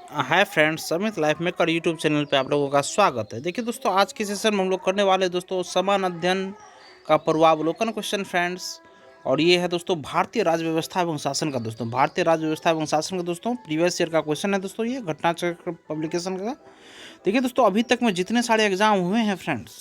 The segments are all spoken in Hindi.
हाय फ्रेंड्स, समित लाइफ मेकर यूट्यूब चैनल पे आप लोगों का स्वागत है। देखिए दोस्तों, आज के सेशन में हम लोग करने वाले दोस्तों समान अध्ययन का पूर्वावलोकन क्वेश्चन फ्रेंड्स। और ये है दोस्तों भारतीय राज्य व्यवस्था एवं शासन का दोस्तों भारतीय राज्य व्यवस्था एवं शासन का दोस्तों प्रीवियस ईयर का क्वेश्चन है दोस्तों, ये घटना चक्र पब्लिकेशन का। देखिए दोस्तों, अभी तक में जितने सारे एग्जाम हुए हैं फ्रेंड्स,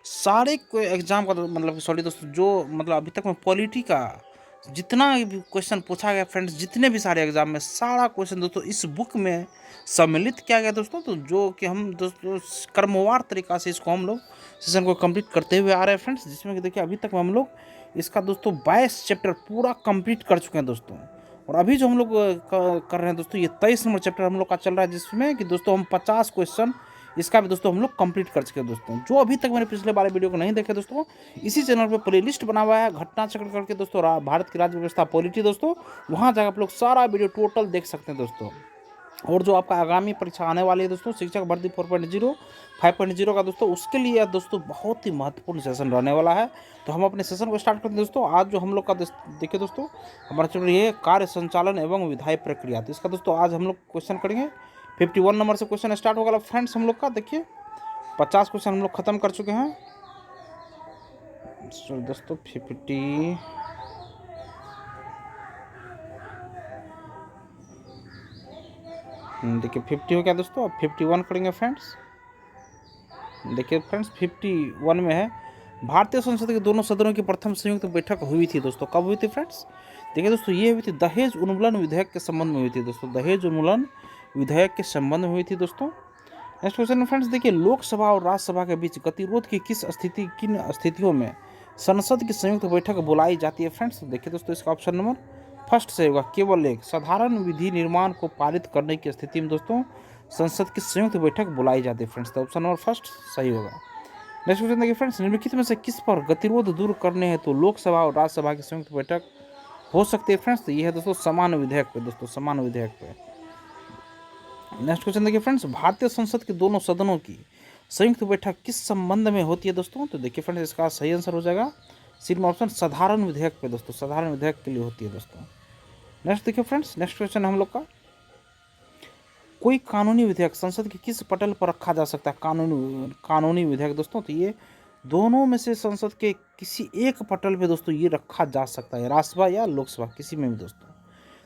सारे एग्जाम का मतलब सॉरी दोस्तों, जो मतलब अभी तक में पॉलिटी का जितना भी क्वेश्चन पूछा गया फ्रेंड्स, जितने भी सारे एग्जाम में सारा क्वेश्चन दोस्तों इस बुक में सम्मिलित किया गया दोस्तों। तो जो कि हम दोस्तों क्रमवार तरीका से इसको हम लोग सेशन को कंप्लीट करते हुए आ रहे हैं फ्रेंड्स, जिसमें कि देखिए अभी तक हम लोग इसका दोस्तों 22 चैप्टर पूरा कंप्लीट कर चुके हैं दोस्तों। और अभी जो हम लोग कर रहे हैं दोस्तों, ये 23 नंबर चैप्टर हम लोग का चल रहा है, जिसमें कि दोस्तों हम 50 क्वेश्चन इसका भी दोस्तों हम लोग कंप्लीट कर चुके हैं दोस्तों। जो अभी तक मैंने पिछले वाले वीडियो को नहीं देखे दोस्तों, इसी चैनल पे प्लेलिस्ट बना हुआ है घटना चक्र करके दोस्तों, भारत की राज्य व्यवस्था पॉलिटी दोस्तों, वहाँ जाकर आप लोग सारा वीडियो टोटल देख सकते हैं दोस्तों। और जो आपका आगामी परीक्षा आने वाली है दोस्तों, शिक्षक भर्ती 4.0 5.0 का दोस्तों, उसके लिए दोस्तों बहुत ही महत्वपूर्ण सेशन रहने वाला है। तो हम अपने सेशन को स्टार्ट करते हैं दोस्तों। आज जो हम लोग का देखिए दोस्तों, हमारा चल रही है कार्य संचालन एवं विधायी प्रक्रिया। तो इसका दोस्तों आज हम लोग क्वेश्चन करेंगे 51 नंबर से क्वेश्चन स्टार्ट होगा फ्रेंड्स हम लोग का। देखिए 50 क्वेश्चन हम लोग खत्म कर चुके हैं दोस्तों। 50 देखिए 50 हो गया दोस्तों। अब 51 करेंगे फ्रेंड्स। देखिए फ्रेंड्स 51 में है, भारतीय संसद के दोनों सदनों की प्रथम संयुक्त बैठक हुई थी दोस्तों। कब हुई थी फ्रेंड्स? देखिए दोस्तों, ये हुई थी दहेज उन्मूलन विधेयक के संबंध में हुई थी दोस्तों। दहेज उन्मूलन विधेयक के संबंध में हुई थी दोस्तों। नेक्स्ट क्वेश्चन फ्रेंड्स, देखिए लोकसभा और राज्यसभा के बीच गतिरोध की किन स्थितियों में संसद की संयुक्त बैठक बुलाई जाती है फ्रेंड्स? देखिए दोस्तों, इसका ऑप्शन नंबर फर्स्ट से होगा, केवल एक साधारण विधि निर्माण को पारित करने की स्थिति में दोस्तों संसद की संयुक्त बैठक बुलाई जाती है फ्रेंड्स। तो ऑप्शन नंबर फर्स्ट सही होगा। नेक्स्ट क्वेश्चन देखिए फ्रेंड्स, निम्नलिखित में से किस पर गतिरोध दूर करने हैं तो लोकसभा और राज्यसभा की संयुक्त बैठक हो सकती है फ्रेंड्स? तो ये है दोस्तों समान विधेयक पे दोस्तों, समान विधेयक पे। नेक्स्ट क्वेश्चन देखिए फ्रेंड्स, भारतीय संसद के दोनों सदनों की संयुक्त बैठक किस संबंध में होती है दोस्तों? तो देखिए फ्रेंड्स, इसका सही आंसर हो जाएगा सी में ऑप्शन, साधारण विधेयक पे दोस्तों, साधारण विधेयक के लिए होती है दोस्तों। नेक्स्ट देखिए फ्रेंड्स, नेक्स्ट क्वेश्चन हम लोग का, कोई कानूनी विधेयक संसद के किस पटल पर रखा जा सकता है? कानूनी विधेयक दोस्तों, तो ये दोनों में से संसद के किसी एक पटल पे दोस्तों ये रखा जा सकता है, राज्यसभा या लोकसभा किसी में भी दोस्तों।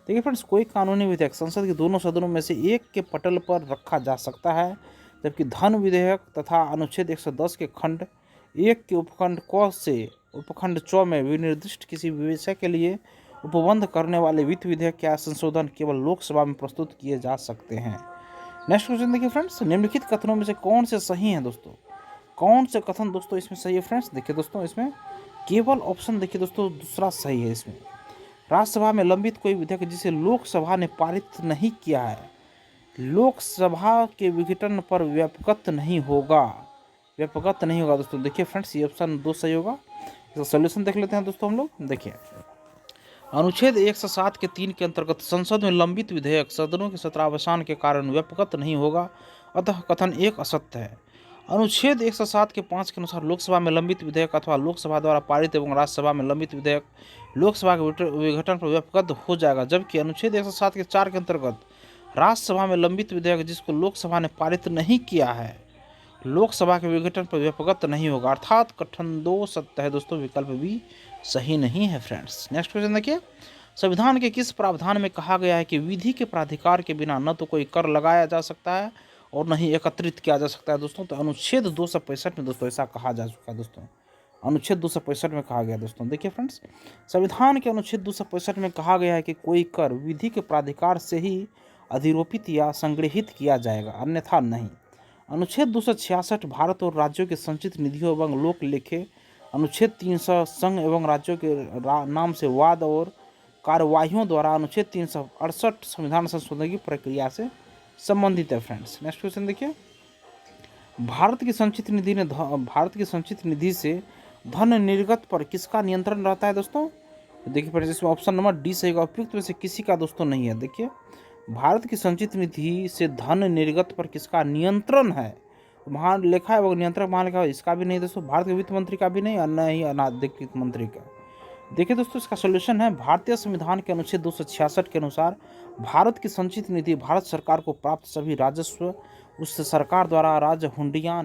देखिए फ्रेंड्स, कोई कानूनी विधेयक संसद के दोनों सदनों में से एक के पटल पर रखा जा सकता है, जबकि धन विधेयक तथा अनुच्छेद 110 के खंड 1 के उपखंड क से उपखंड 4 में विनिर्दिष्ट किसी विषय के लिए उपबंध करने वाले वित्त विधेयक या संशोधन केवल लोकसभा में प्रस्तुत किए जा सकते हैं। नेक्स्ट क्वेश्चन देखिए फ्रेंड्स, निम्नलिखित कथनों में से कौन से सही हैं दोस्तों? कौन से कथन दोस्तों इसमें सही है फ्रेंड्स? देखिए दोस्तों, इसमें केवल ऑप्शन देखिए दोस्तों दूसरा सही है। इसमें राज्यसभा में लंबित कोई विधेयक जिसे लोकसभा ने पारित नहीं किया है, लोकसभा के विघटन पर व्यापकत नहीं होगा, व्यापकत नहीं होगा दोस्तों। देखिए फ्रेंड्स, ये ऑप्शन 2 सही होगा। इसका सोल्यूशन देख लेते हैं दोस्तों हम लोग। देखिए अनुच्छेद 107 के 3 के अंतर्गत संसद में लंबित विधेयक सदनों के सत्रावसान के कारण व्यापकत नहीं होगा, अतः कथन एक असत्य है। अनुच्छेद 107 के 5 के अनुसार लोकसभा में लंबित विधेयक अथवा लोकसभा द्वारा पारित एवं राज्यसभा में लंबित विधेयक लोकसभा के विघटन पर व्यापकत हो जाएगा, जबकि अनुच्छेद 107 के 4 के अंतर्गत राज्यसभा में लंबित विधेयक जिसको लोकसभा ने पारित नहीं किया है, लोकसभा के विघटन पर व्यापकत नहीं होगा, अर्थात कथन 2 सत्य है दोस्तों, विकल्प भी सही नहीं है फ्रेंड्स। नेक्स्ट क्वेश्चन देखिए, संविधान के किस प्रावधान में कहा गया है कि विधि के प्राधिकार के बिना न तो कोई कर लगाया जा सकता है और न ही एकत्रित किया जा सकता है दोस्तों? तो अनुच्छेद 265 में दोस्तों ऐसा कहा जा चुका है दोस्तों, अनुच्छेद 265 में कहा गया दोस्तों। देखिए फ्रेंड्स, संविधान के अनुच्छेद 265 में कहा गया है कि कोई कर विधि के प्राधिकार से ही अधिरोपित या संग्रहित किया जाएगा, अन्यथा नहीं। अनुच्छेद 266 भारत और राज्यों के संचित निधियों एवं लोक लेखे, अनुच्छेद 300 संघ एवं राज्यों के नाम से वाद और कार्यवाहियों द्वारा अनुच्छेद 368 संविधान संशोधन की प्रक्रिया से संबंधित है फ्रेंड्स। नेक्स्ट क्वेश्चन देखिए, भारत की संचित निधि से धन निर्गत पर किसका नियंत्रण रहता है दोस्तों? देखिए फ्रेंड्स, इसमें ऑप्शन नंबर डी सही होगा, उपयुक्त में से किसी का दोस्तों नहीं है। देखिए भारत की संचित निधि से धन निर्गत पर किसका नियंत्रण है, वहाँ लिखा है वो नियंत्रक वहाँ लिखा है, इसका भी नहीं दोस्तों, भारत के वित्त मंत्री का भी नहीं और न ही अनाधिकृत मंत्री का। देखिए दोस्तों, इसका सॉल्यूशन है भारतीय संविधान के अनुच्छेद 266 के अनुसार भारत की संचित निधि भारत सरकार को प्राप्त सभी राजस्व उस सरकार द्वारा राज्य हुंडियाँ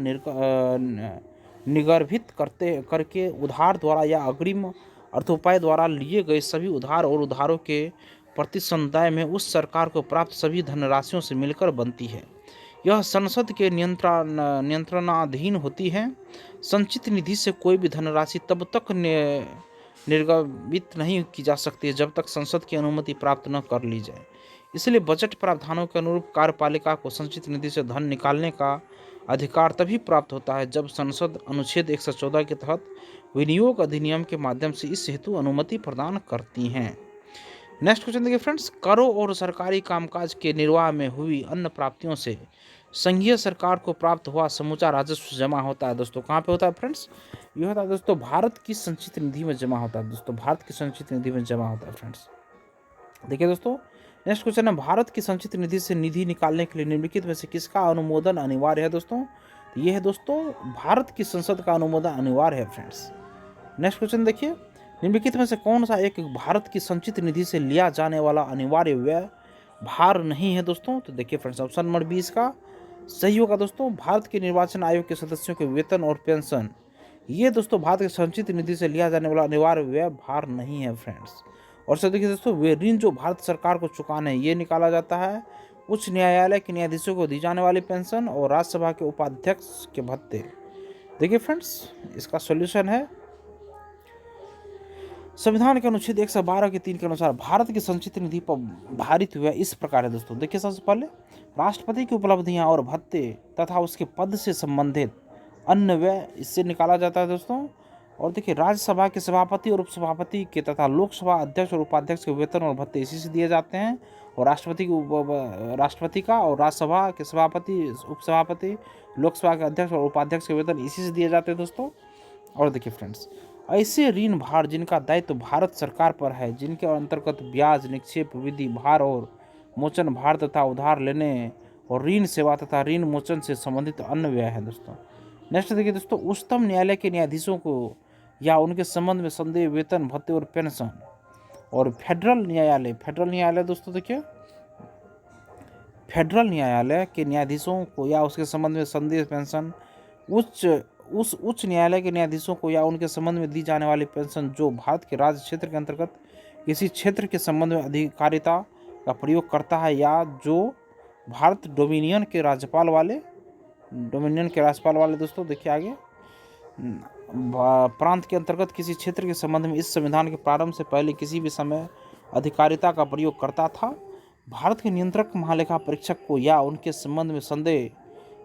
निगर्भित करके उधार द्वारा या अग्रिम अर्थोपाय द्वारा लिए गए सभी उधार और उधारों के प्रतिसंदाय में उस सरकार को प्राप्त सभी धनराशियों से मिलकर बनती है। यह संसद के नियंत्रणाधीन होती है। संचित निधि से कोई भी धनराशि तब तक निर्गमित नहीं की जा सकती है जब तक संसद की अनुमति प्राप्त न कर ली जाए। इसलिए बजट प्रावधानों के अनुरूप कार्यपालिका को संचित निधि से धन निकालने का अधिकार तभी प्राप्त होता है जब संसद अनुच्छेद 114 के तहत विनियोग अधिनियम के माध्यम से इस हेतु अनुमति प्रदान करती हैं। नेक्स्ट क्वेश्चन देखिए फ्रेंड्स, करों और सरकारी कामकाज के निर्वाह में हुई अन्य प्राप्तियों से संघीय सरकार को प्राप्त हुआ समूचा राजस्व जमा होता है। दोस्तों कहाँ पे होता है फ्रेंड्स? ये होता है दोस्तों भारत की संचित निधि में जमा होता है। दोस्तों भारत की संचित निधि में जमा होता है फ्रेंड्स। देखिए दोस्तों, नेक्स्ट क्वेश्चन है, भारत की संचित निधि से निधि निकालने के लिए निम्नलिखित में से किसका अनुमोदन अनिवार्य है? दोस्तों तो ये है दोस्तों भारत की संसद का अनुमोदन अनिवार्य है फ्रेंड्स। नेक्स्ट क्वेश्चन देखिए, निम्नलिखित में से कौन सा एक भारत की संचित निधि से लिया जाने वाला अनिवार्य व्यय भार नहीं है? दोस्तों तो देखिए फ्रेंड्स, ऑप्शन नंबर 20 का सही होगा। दोस्तों भारत के निर्वाचन आयोग के सदस्यों के वेतन और पेंशन, ये दोस्तों भारत की संचित निधि से लिया जाने वाला अनिवार्य व्यय भार नहीं है फ्रेंड्स। और सर देखिए दोस्तों, वे ऋण जो भारत सरकार को चुकाने ये निकाला जाता है। उच्च न्यायालय के न्यायाधीशों को दी जाने वाली पेंशन और राज्यसभा के उपाध्यक्ष के भत्ते। देखिए फ्रेंड्स, इसका सॉल्यूशन है संविधान के अनुच्छेद 112 के 3 के अनुसार भारत की संचित निधि पर भारित हुआ इस प्रकार है। दोस्तों देखिए, सबसे पहले राष्ट्रपति की उपलब्धियां और भत्ते तथा उसके पद से संबंधित अन्य व्यय इससे निकाला जाता है। दोस्तों और देखिए, राज्यसभा के सभापति और उपसभापति के तथा लोकसभा अध्यक्ष और उपाध्यक्ष के वेतन और भत्ते इसी से दिए जाते हैं। और राष्ट्रपति का और राज्यसभा के सभापति, उपसभापति, लोकसभा के अध्यक्ष और उपाध्यक्ष के वेतन इसी से दिए जाते हैं। दोस्तों और देखिए फ्रेंड्स, ऐसे ऋण भार जिनका दायित्व भारत सरकार पर है, जिनके अंतर्गत ब्याज, निक्षेप, विधि भार और मोचन भार तथा उधार लेने और ऋण सेवा तथा ऋण मोचन से संबंधित अन्य व्यय है। दोस्तों नेक्स्ट देखिए दोस्तों, उच्चतम न्यायालय के न्यायाधीशों को या उनके संबंध में संदेह वेतन, भत्ते और पेंशन। और फेडरल न्यायालय दोस्तों देखिए, फेडरल न्यायालय के न्यायाधीशों को या उसके संबंध में संदेह पेंशन, उच्च न्यायालय के न्यायाधीशों को या उनके संबंध में दी जाने वाली पेंशन जो भारत के राज्य क्षेत्र के अंतर्गत किसी क्षेत्र के संबंध में अधिकारिता का प्रयोग करता है या जो भारत डोमिनियन के राज्यपाल वाले दोस्तों देखिए आगे, प्रांत के अंतर्गत किसी क्षेत्र के संबंध में इस संविधान के प्रारंभ से पहले किसी भी समय अधिकारिता का प्रयोग करता था। भारत के नियंत्रक महालेखा परीक्षक को या उनके संबंध में संदेह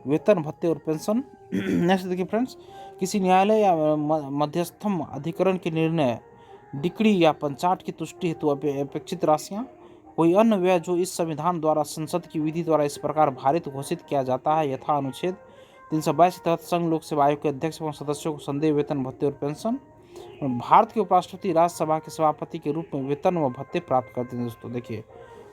वेतन, भत्ते और पेंशन। नेक्स्ट देखिए फ्रेंड्स, किसी न्यायालय या मध्यस्थम अधिकरण के निर्णय, डिक्री या पंचाट की तुष्टि हेतु अपेक्षित राशियां, कोई अन्य व्यय जो इस संविधान द्वारा संसद की विधि द्वारा इस प्रकार भारित घोषित किया जाता है यथा अनुच्छेद 322 के तहत संघ लोक सेवा आयोग के अध्यक्ष एवं सदस्यों को संदेह वेतन, भत्ते और पेंशन। भारत के उपराष्ट्रपति राज्यसभा के सभापति के रूप में वेतन व भत्ते प्राप्त करते हैं। दोस्तों देखिए,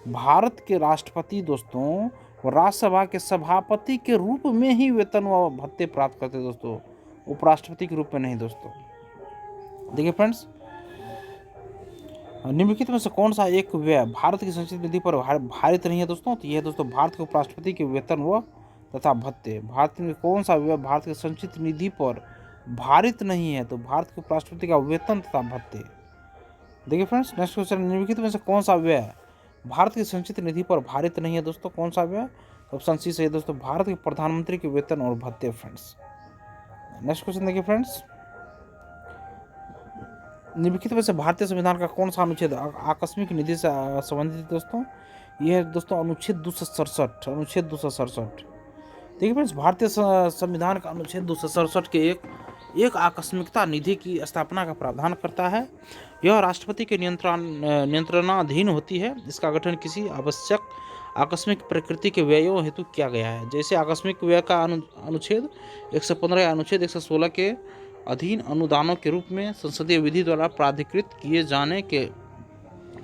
भारत के राष्ट्रपति दोस्तों राज्यसभा के सभापति के रूप में ही वेतन व भत्ते प्राप्त करते हैं। दोस्तों उपराष्ट्रपति के रूप में नहीं। दोस्तों देखिए फ्रेंड्स, निम्नलिखित में से कौन सा एक व्यय भारत की संचित निधि पर भारित नहीं है? दोस्तों तो यह है दोस्तों भारत के उपराष्ट्रपति के वेतन व तथा भत्ते। भारत में कौन सा व्यय भारत की संचित निधि पर भारित नहीं है? तो भारत के उपराष्ट्रपति का वेतन तथा भत्ते। देखिए फ्रेंड्स, नेक्स्ट क्वेश्चन, निम्नलिखित में से कौन सा व्यय भारत की संचित निधि पर भारित नहीं है? दोस्तों कौन सा व्यय? ऑप्शन सी सही है दोस्तों, भारत के प्रधानमंत्री के वेतन और भत्ते फ्रेंड्स। नेक्स्ट क्वेश्चन देखिए फ्रेंड्स, निम्नलिखित में से भारतीय संविधान का कौन सा अनुच्छेद आकस्मिक निधि से संबंधित? दोस्तों यह है दोस्तों अनुच्छेद 267। देखिए फ्रेंड्स, भारतीय संविधान का अनुच्छेद 267 के एक आकस्मिकता निधि की स्थापना का प्रावधान करता है। यह राष्ट्रपति के नियंत्रणाधीन होती है। इसका गठन किसी आवश्यक आकस्मिक प्रकृति के व्ययों हेतु किया गया है। जैसे आकस्मिक व्यय का अनुच्छेद 115 या अनुच्छेद 116 के अधीन अनुदानों के रूप में संसदीय विधि द्वारा प्राधिकृत किए जाने के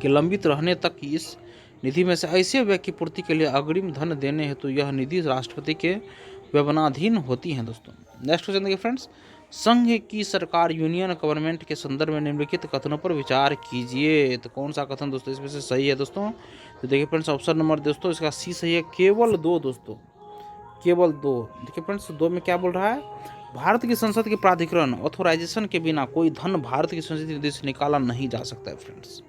लंबित रहने तक इस निधि में से ऐसे व्यय की पूर्ति के लिए अग्रिम धन देने हेतु यह निधि राष्ट्रपति के व्यवनाधीन होती हैं। दोस्तों नेक्स्ट क्वेश्चन देखिए फ्रेंड्स, संघ की सरकार यूनियन गवर्नमेंट के संदर्भ में निम्नलिखित कथनों पर विचार कीजिए। तो कौन सा कथन दोस्तों इसमें से सही है दोस्तों? तो देखिए फ्रेंड्स, ऑप्शन नंबर दोस्तों इसका सी सही है, केवल दो दोस्तों, केवल दो। देखिए फ्रेंड्स, दो में क्या बोल रहा है? भारत की संसद के प्राधिकरण ऑथोराइजेशन के बिना कोई धन भारत की संसदीय निधि से निकाला नहीं जा सकता है फ्रेंड्स।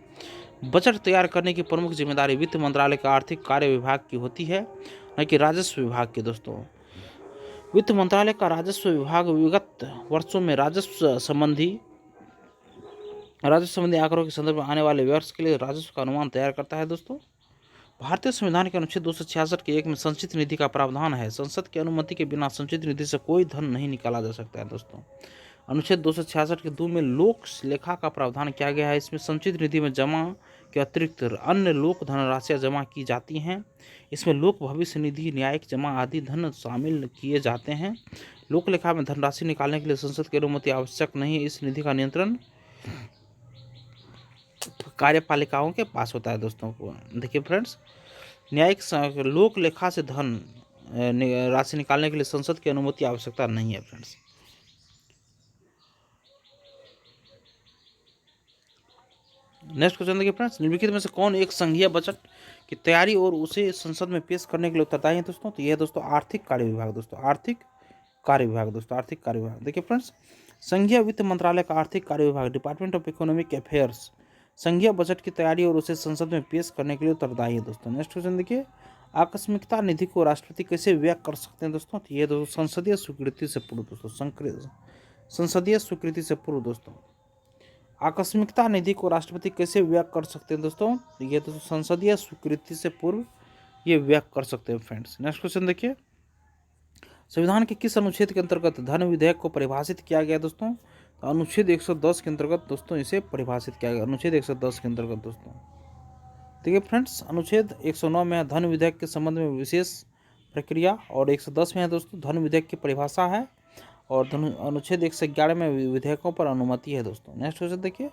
बजट तैयार करने की प्रमुख जिम्मेदारी वित्त मंत्रालय का आर्थिक कार्य विभाग की होती है, न कि राजस्व विभाग की दोस्तों। वित्त मंत्रालय का राजस्व विभाग विगत वर्षों में राजस्व संबंधी आंकड़ों के संदर्भ में आने वाले वर्ष के लिए राजस्व का अनुमान तैयार करता है दोस्तों। भारतीय संविधान के अनुच्छेद 266 के 1 में संचित निधि का प्रावधान है। संसद की अनुमति के बिना संचित निधि से कोई धन नहीं निकाला जा सकता है दोस्तों। अनुच्छेद 266 के 2 में लोक लेखा का प्रावधान किया गया है। इसमें संचित निधि में जमा के अतिरिक्त अन्य लोक धनराशियाँ जमा की जाती हैं। इसमें लोक भविष्य निधि, न्यायिक जमा आदि धन शामिल किए जाते हैं। लोक लेखा में धनराशि निकालने के लिए संसद की अनुमति आवश्यक नहीं है। इस निधि का नियंत्रण कार्यपालिकाओं के पास होता है दोस्तों को। देखिए फ्रेंड्स, न्यायिक लोक लेखा से धन राशि निकालने के लिए संसद की अनुमति आवश्यकता नहीं है फ्रेंड्स। नेक्स्ट क्वेश्चन देखिए फ्रेंड्स, निम्नलिखित में से कौन एक संघीय बजट की तैयारी और उसे संसद में पेश करने के लिए उत्तरदायी है दोस्तों? तो यह है दोस्तों आर्थिक कार्य विभाग दोस्तों, आर्थिक कार्य विभाग दोस्तों, आर्थिक कार्य विभाग। देखिए फ्रेंड्स, संघीय वित्त मंत्रालय का आर्थिक कार्य विभाग डिपार्टमेंट ऑफ इकोनॉमिक अफेयर्स संघीय बजट की तैयारी और उसे संसद में पेश करने के लिए उत्तरदायी है दोस्तों। नेक्स्ट क्वेश्चन देखिए, आकस्मिकता निधि को राष्ट्रपति कैसे व्यय कर सकते हैं दोस्तों? तो ये दोस्तों संसदीय स्वीकृति से पूर्व दोस्तों, संसदीय स्वीकृति से पूर्व दोस्तों। आकस्मिकता निधि को राष्ट्रपति कैसे व्यय कर सकते हैं दोस्तों? ये दोस्तों संसदीय स्वीकृति से पूर्व ये व्यय कर सकते हैं फ्रेंड्स। नेक्स्ट क्वेश्चन देखिए, संविधान के किस अनुच्छेद के अंतर्गत धन विधेयक को परिभाषित किया गया दोस्तों? तो अनुच्छेद 110 के अंतर्गत दोस्तों इसे परिभाषित किया गया, अनुच्छेद 110 के अंतर्गत दोस्तों। देखिए फ्रेंड्स, अनुच्छेद 109 में धन विधेयक के संबंध में विशेष प्रक्रिया, और 110 में है दोस्तों धन विधेयक की परिभाषा है, और अनुच्छेद 111 में विधेयकों पर अनुमति है दोस्तों। नेक्स्ट क्वेश्चन देखिए,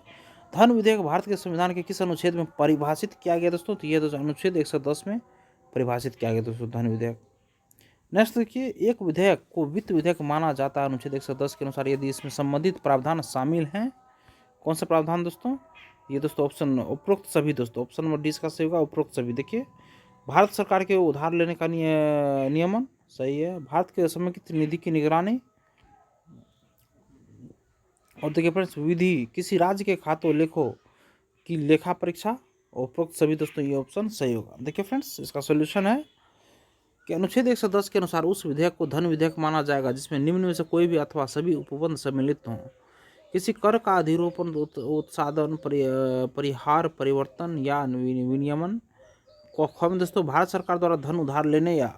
धन विधेयक भारत के संविधान के किस अनुच्छेद में परिभाषित किया गया दोस्तों? तो ये दोस्तों अनुच्छेद 110 में परिभाषित किया गया दोस्तों धन विधेयक। नेक्स्ट देखिए, एक विधेयक को वित्त विधेयक माना जाता है अनुच्छेद 110 के अनुसार यदि इसमें संबंधित प्रावधान शामिल हैं। कौन सा प्रावधान दोस्तों? ये दोस्तों ऑप्शन उपरोक्त सभी दोस्तों, ऑप्शन नंबर डी इसका सही होगा, उपरोक्त सभी। देखिए, भारत सरकार के उधार लेने का नियमन सही है, भारत के असमेकित निधि की निगरानी, और देखिए फ्रेंड्स विधि किसी राज्य के खातों लेखों की लेखा परीक्षा, उपरोक्त सभी दोस्तों ये ऑप्शन सही होगा। देखिए फ्रेंड्स, इसका सोल्यूशन है कि अनुच्छेद 110 के अनुसार उस विधेयक को धन विधेयक माना जाएगा जिसमें निम्न में से कोई भी अथवा सभी उपबंध सम्मिलित हों। किसी कर का अधिरोपण, उत्सादन, परिहार, परिवर्तन या विनियमन को दोस्तों भारत सरकार द्वारा धन उधार लेने या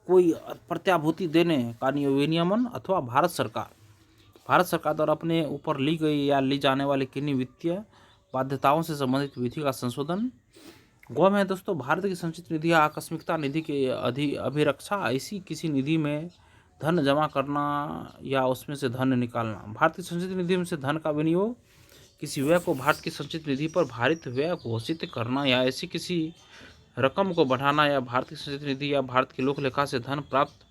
कोई प्रत्याभूति देने का विनियमन, अथवा भारत सरकार द्वारा अपने ऊपर ली गई या ली जाने वाली किन्हीं वित्तीय बाध्यताओं से संबंधित विधि का संशोधन। गौ में दोस्तों भारत की संचित निधि या आकस्मिकता निधि की अभिरक्षा, ऐसी किसी निधि में धन जमा करना या उसमें से धन निकालना। भारत की संचित निधि में से धन का विनियोग, किसी व्यय को भारत की संचित निधि पर भारित व्यय घोषित करना या ऐसी किसी रकम को बढ़ाना, या भारत की संचित निधि या भारत की लोक लेखा से धन प्राप्त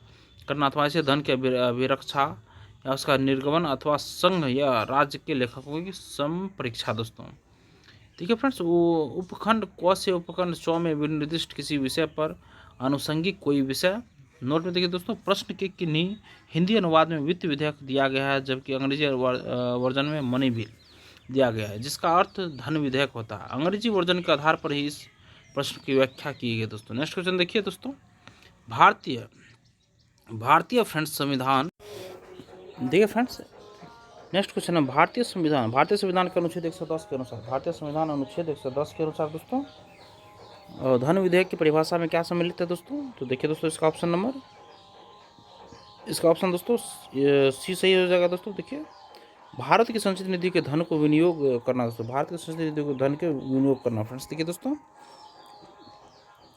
करना, अथवा ऐसे धन की अभिरक्षा या उसका निर्गमन, अथवा संघ या राज्य के लेखकों की संपरीक्षा दोस्तों। ठीक है फ्रेंड्स, वो उपखंड क से उपखंड 100 में निर्दिष्ट किसी विषय पर आनुषंगिक कोई विषय। नोट में देखिए दोस्तों, प्रश्न के किन्हीं हिंदी अनुवाद में वित्त विधेयक दिया गया है, जबकि अंग्रेजी वर्जन में मनी बिल दिया गया है, जिसका अर्थ धन विधेयक होता है। अंग्रेजी वर्जन के आधार पर ही इस प्रश्न की व्याख्या की गई दोस्तों। नेक्स्ट क्वेश्चन देखिए दोस्तों, भारतीय फ्रेंड्स संविधान, देखिए फ्रेंड्स नेक्स्ट क्वेश्चन है भारतीय संविधान के अनुच्छेद 110 के अनुसार, भारतीय संविधान अनुच्छेद 110 के अनुसार दोस्तों धन विधेयक की परिभाषा में क्या सम्मिलित है दोस्तों? तो देखिए दोस्तों, इसका ऑप्शन दोस्तों सी सही हो जाएगा दोस्तों। देखिए, भारत की संचित निधि के धन को विनियोग करना दोस्तों, भारत की संचित निधि को धन के विनियोग करना फ्रेंड्स। देखिए दोस्तों,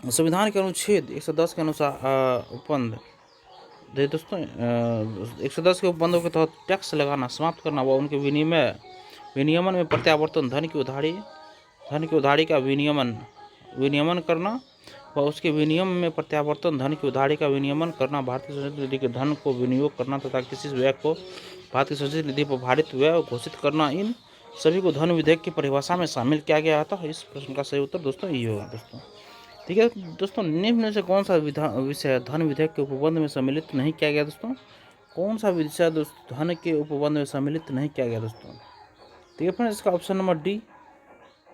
संविधान के अनुच्छेद 110 के अनुसार उपबंध, देखिए दोस्तों 110 के उपबंधों के तहत टैक्स लगाना समाप्त करना व उनके विनियमन में प्रत्यावर्तन, धन की उधारी का विनियमन करना व उसके विनियम में प्रत्यावर्तन, धन की उधारी का विनियमन करना, भारतीय संचित निधि के धन को विनियोग करना तथा किसी व्यय को भारत की संचित निधि पर भारित व्यय घोषित करना, इन सभी को धन विधेयक की परिभाषा में शामिल किया गया था। इस प्रश्न का सही उत्तर दोस्तों ये होगा दोस्तों। ठीक है दोस्तों, निम्न में से कौन सा विषय धन विधेयक के उपबंध में सम्मिलित नहीं किया गया दोस्तों? कौन सा विषय दोस्तों धन के उपबंध में सम्मिलित नहीं किया गया दोस्तों? ठीक है फ्रेंड्स, इसका ऑप्शन नंबर डी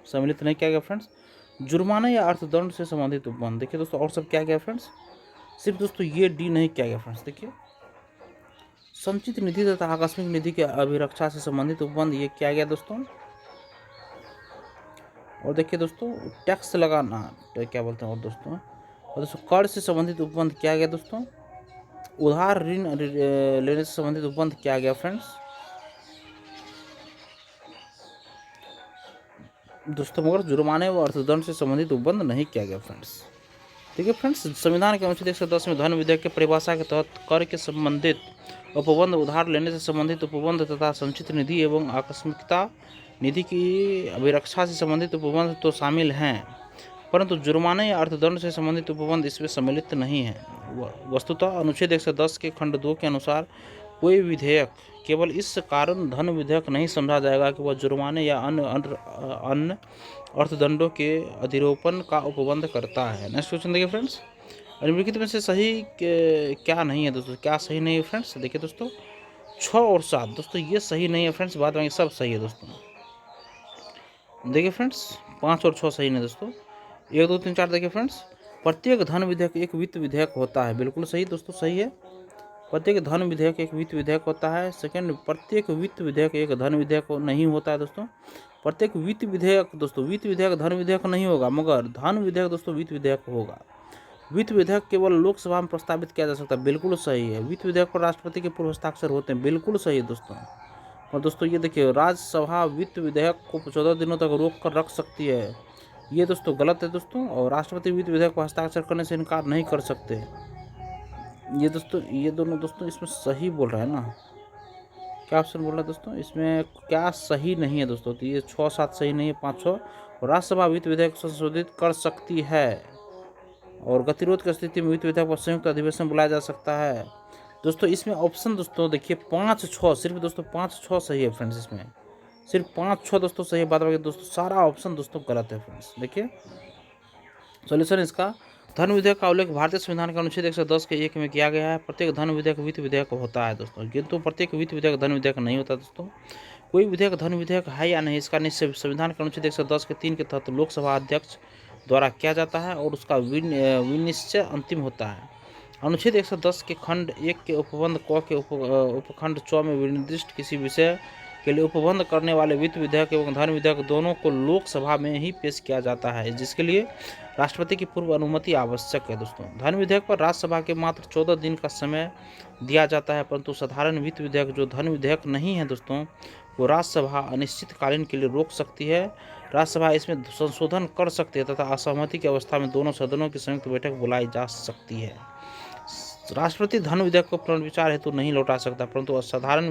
सम्मिलित नहीं किया गया फ्रेंड्स। जुर्माना या अर्थदंड से संबंधित उपबंध, देखिए दोस्तों और सब क्या गया फ्रेंड्स, सिर्फ दोस्तों ये डी नहीं किया गया फ्रेंड्स। देखिए संचित निधि तथा आकस्मिक निधि के अभिरक्षा से संबंधित उपबंध ये किया गया दोस्तों। और देखिए दोस्तों टैक्स लगाना तो क्या बोलते हैं, और दोस्तों कर से संबंधित उपबंध किया गया दोस्तों। उधार ऋण लेने से संबंधित उपबंध किया गया फ्रेंड्स दोस्तों, मगर जुर्माने व अर्थदंड से संबंधित उपबंध नहीं किया गया फ्रेंड्स। ठीक है फ्रेंड्स, संविधान के अनुच्छेद 110 में धन विधेयक की परिभाषा के तहत कर के संबंधित उपबंध, उधार लेने से संबंधित उपबंध तथा संचित निधि एवं आकस्मिकता निधि की अभिरक्षा से संबंधित उपबंध तो शामिल हैं, परंतु जुर्माने या अर्थदंड से संबंधित उपबंध इसमें सम्मिलित नहीं है। वस्तुतः अनुच्छेद 110 के खंड 2 के अनुसार कोई विधेयक केवल इस कारण धन विधेयक नहीं समझा जाएगा कि वह जुर्माने या अन्य अर्थदंडों के अधिरोपण का उपबंध करता है। नेक्स्ट क्वेश्चन देखिए फ्रेंड्स, निम्नलिखित में से सही क्या नहीं है दोस्तों? क्या सही नहीं है फ्रेंड्स? देखिए दोस्तों 6 और 7 दोस्तों ये सही नहीं है फ्रेंड्स, बाद में सब सही है दोस्तों। देखिए फ्रेंड्स 5 और 6 सही नहीं दोस्तों। 1 2 3 4 देखिए फ्रेंड्स, प्रत्येक धन विधेयक एक वित्त विधेयक होता है, बिल्कुल सही दोस्तों, सही है। प्रत्येक धन विधेयक एक वित्त विधेयक होता है। सेकंड, प्रत्येक वित्त विधेयक एक धन विधेयक नहीं होता है दोस्तों। प्रत्येक वित्त विधेयक दोस्तों, वित्त विधेयक धन विधेयक नहीं होगा, मगर धन विधेयक दोस्तों वित्त विधेयक होगा। वित्त विधेयक केवल लोकसभा में प्रस्तावित किया जा सकता है, बिल्कुल सही है। वित्त विधेयक पर राष्ट्रपति के पूर्व हस्ताक्षर होते हैं, बिल्कुल सही है दोस्तों। और दोस्तों ये देखिए राज्यसभा वित्त विधेयक को 14 दिनों तक रोक कर रख सकती है, ये दोस्तों गलत है दोस्तों। और राष्ट्रपति वित्त विधेयक को हस्ताक्षर करने से इनकार नहीं कर सकते, ये दोस्तों ये दोनों दोस्तों इसमें सही बोल रहा है ना। क्या ऑप्शन बोल रहा है दोस्तों, इसमें क्या सही नहीं है दोस्तों? तो ये 6 7 सही नहीं है, 5 6। राज्यसभा वित्त विधेयक संशोधित कर सकती है, और गतिरोध की स्थिति में वित्त विधेयक पर संयुक्त अधिवेशन बुलाया जा सकता है दोस्तों। इसमें ऑप्शन दोस्तों देखिए 5 6 सिर्फ दोस्तों 5 6 सही है फ्रेंड्स, इसमें सिर्फ 5 6 दोस्तों सही है, बाद बाकी दोस्तों सारा ऑप्शन दोस्तों गलत है फ्रेंड्स। देखिए सॉल्यूशन इसका, धन विधेयक का उल्लेख भारतीय संविधान के अनुच्छेद 110 के 1 में किया गया है। प्रत्येक धन विधेयक वित्त विधेयक होता है दोस्तों, किंतु प्रत्येक वित्त विधेयक धन विधेयक नहीं होता दोस्तों। कोई विधेयक धन विधेयक है या नहीं, इसका निश्चय संविधान के अनुच्छेद 110 के 3 के तहत लोकसभा अध्यक्ष द्वारा किया जाता है, और उसका विनिश्चय अंतिम होता है। अनुच्छेद 110 के खंड 1 के उपबंध क के उपखंड 6 में विनिर्दिष्ट किसी विषय के लिए उपबंध करने वाले वित्त विधेयक एवं धन विधेयक दोनों को लोकसभा में ही पेश किया जाता है, जिसके लिए राष्ट्रपति की पूर्व अनुमति आवश्यक है दोस्तों। धन विधेयक पर राज्यसभा के मात्र 14 दिन का समय दिया जाता है, परंतु साधारण वित्त विधेयक जो धन विधेयक नहीं है दोस्तों, वो राज्यसभा अनिश्चितकालीन के लिए रोक सकती है। राज्यसभा इसमें संशोधन कर सकती है तथा असहमति की अवस्था में दोनों सदनों की संयुक्त बैठक बुलाई जा सकती है। राष्ट्रपति धन विधेयक को पुनर्विचार हेतु नहीं लौटा सकता, परंतु साधारण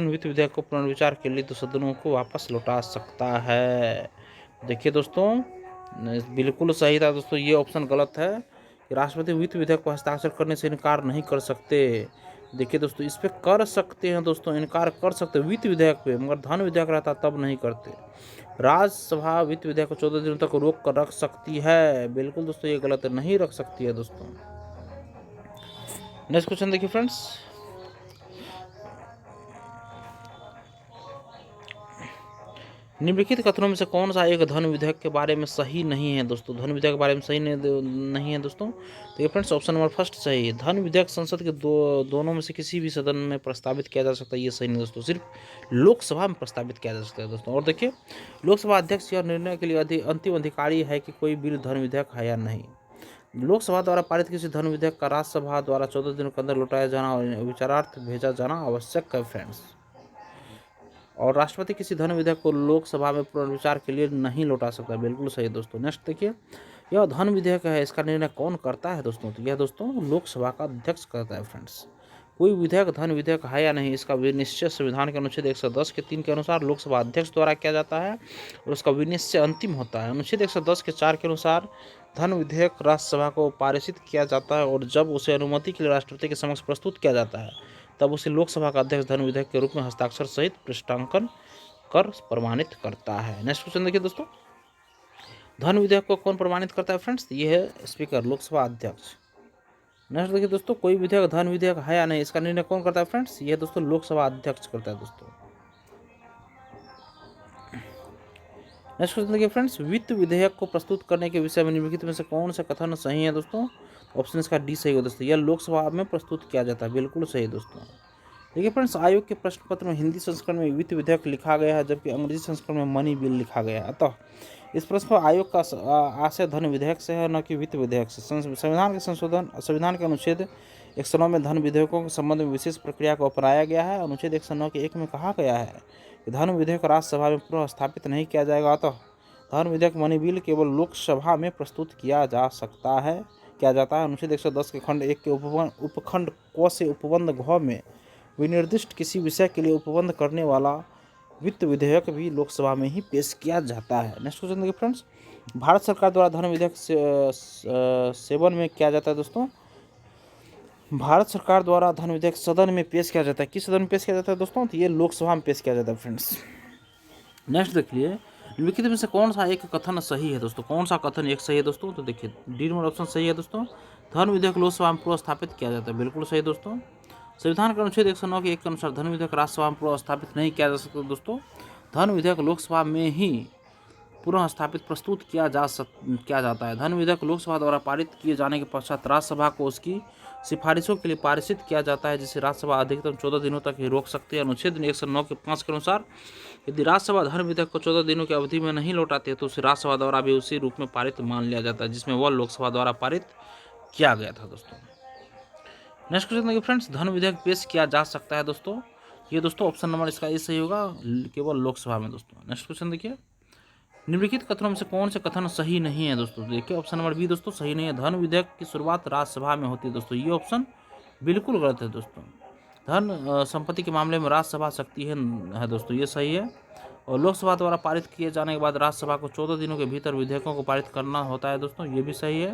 वित्त विधेयक को पुनर्विचार के लिए तो सदनों को वापस लौटा सकता है। देखिए दोस्तों बिल्कुल सही था दोस्तों, ये ऑप्शन गलत है कि राष्ट्रपति वित्त विधेयक को हस्ताक्षर करने से इनकार नहीं कर सकते। देखिए दोस्तों इस पे कर सकते हैं दोस्तों, इनकार कर सकते वित्त विधेयक पे, मगर धन विधेयक रहता तब नहीं करते। राज्यसभा वित्त विधेयक को 14 दिनों तक रोक कर रख सकती है, बिल्कुल दोस्तों ये गलत है, नहीं रख सकती है दोस्तों। नेक्स्ट क्वेश्चन देखिए फ्रेंड्स, निम्नलिखित कथनों में से कौन सा एक धन विधेयक के बारे में सही नहीं है दोस्तों? धन विधेयक के बारे में सही नहीं है दोस्तों। देखिए फ्रेंड्स ऑप्शन नंबर फर्स्ट सही है, धन विधेयक संसद के दोनों में से किसी भी सदन में प्रस्तावित किया जा सकता है, ये सही नहीं दोस्तों, सिर्फ लोकसभा में प्रस्तावित किया जा सकता है दोस्तों। और देखिए लोकसभा अध्यक्ष यह निर्णय के लिए अंतिम अधिकारी है कि कोई बिल धन विधेयक है या नहीं। लोकसभा द्वारा पारित किसी धन विधेयक का राज्यसभा द्वारा 14 दिनों के अंदर लौटाया जाना और विचारार्थ भेजा जाना आवश्यक है फ्रेंड्स। और राष्ट्रपति किसी धन विधेयक को लोकसभा में पुनर्विचार के लिए नहीं लौटा सकता, बिल्कुल सही दोस्तों। नेक्स्ट देखिए, यह धन विधेयक है, इसका निर्णय कौन करता है दोस्तों? तो यह दोस्तों लोकसभा का अध्यक्ष करता है फ्रेंड्स। कोई विधेयक धन विधेयक है या नहीं, इसका विनिश्चय संविधान के अनुच्छेद 110 के 3 के अनुसार लोकसभा अध्यक्ष द्वारा किया जाता है, और उसका विनिश्चय अंतिम होता है। अनुच्छेद 110 के 4 के अनुसार धन विधेयक राज्यसभा को पारित किया जाता है, और जब उसे अनुमति के लिए राष्ट्रपति के समक्ष प्रस्तुत किया जाता है तब उसे लोकसभा का अध्यक्ष धन विधेयक के रूप में हस्ताक्षर सहित पृष्ठांकन कर प्रमाणित करता है। नेक्स्ट क्वेश्चन देखिए दोस्तों, धन विधेयक को कौन प्रमाणित करता है फ्रेंड्स? ये है स्पीकर, लोकसभा अध्यक्ष। नेक्स्ट देखिए दोस्तों, कोई विधेयक धन विधेयक है या नहीं, इसका निर्णय कौन करता है फ्रेंड्स? ये दोस्तों लोकसभा अध्यक्ष करता है दोस्तों। नेक्स्ट क्वेश्चन देखिए फ्रेंड्स, वित्त विधेयक को प्रस्तुत करने के विषय में निम्नलिखित में से कौन सा कथन सही है दोस्तों? ऑप्शन इसका डी सही है दोस्तों, यह लोकसभा में प्रस्तुत किया जाता है, बिल्कुल सही दोस्तों। देखिए फ्रेंड्स, आयोग के प्रश्न पत्र में हिंदी संस्करण में वित्त विधेयक लिखा गया है, जबकि अंग्रेजी संस्करण में मनी बिल लिखा गया है। अतः इस प्रश्न पर आयोग का आशय धन विधेयक से है, न कि वित्त विधेयक से। संविधान के संशोधन, संविधान के अनुच्छेद 109 में धन विधेयकों के संबंध में विशेष प्रक्रिया को अपनाया गया है। अनुच्छेद 109 के 1 में कहा गया है कि धन विधेयक राज्यसभा में पुनः स्थापित नहीं किया जाएगा। अतः धन विधेयक मनी बिल केवल लोकसभा में प्रस्तुत किया जाता है। अनुच्छेद 110 के खंड 1 के उपखंड क से उपबंध घ में विनिर्दिष्ट किसी विषय के लिए उपबंध करने वाला वित्त विधेयक भी लोकसभा में ही पेश किया जाता है। नेक्स्ट क्वेश्चन देखिए फ्रेंड्स, भारत सरकार द्वारा धन विधेयक सेवन में किया जाता है दोस्तों? भारत सरकार द्वारा धन विधेयक सदन में पेश किया जाता है। किस सदन में पेश किया जाता है दोस्तों? तो ये लोकसभा में पेश किया जाता है फ्रेंड्स। नेक्स्ट देखिए, निम्नलिखित में से कौन सा एक कथन सही है दोस्तों? कौन सा कथन एक सही है दोस्तों? तो देखिए डी नंबर ऑप्शन सही है दोस्तों, धन विधेयक लोकसभा में पूर्व स्थापित किया जाता है, बिल्कुल सही दोस्तों। संविधान के अनुच्छेद 109 के 1 के अनुसार धन विधेयक राज्यसभा में पूर्व स्थापित नहीं किया जा सकता दोस्तों। धन विधेयक लोकसभा में ही पुनः स्थापित प्रस्तुत किया जाता है। धन विधेयक लोकसभा द्वारा पारित किए जाने के पश्चात राज्यसभा को उसकी सिफारिशों के लिए पारित किया जाता है, जिसे राज्यसभा अधिकतम 14 दिनों तक ही रोक सकती है। अनुच्छेद 109 के 5 के अनुसार यदि राज्यसभा धन विधेयक को 14 दिनों की अवधि में नहीं लौटाती है तो उसे राज्यसभा द्वारा भी उसी रूप में पारित मान लिया जाता है जिसमें वह लोकसभा द्वारा पारित किया गया था दोस्तों। नेक्स्ट क्वेश्चन देखिए फ्रेंड्स, धन विधेयक पेश किया जा सकता है दोस्तों? ये दोस्तों ऑप्शन नंबर इसका ये सही होगा, केवल लोकसभा में दोस्तों। नेक्स्ट क्वेश्चन देखिए, निम्नलिखित कथनों में से कौन से कथन सही नहीं है दोस्तों? देखिए ऑप्शन नंबर बी दोस्तों सही नहीं है, धन विधेयक की शुरुआत राज्यसभा में होती है दोस्तों। ये ऑप्शन बिल्कुल गलत है दोस्तों। धन संपत्ति के मामले में राज्यसभा शक्ति है दोस्तों, ये सही है। और लोकसभा द्वारा पारित किए जाने के बाद राज्यसभा को 14 दिनों के भीतर विधेयकों को पारित करना होता है दोस्तों, ये भी सही है।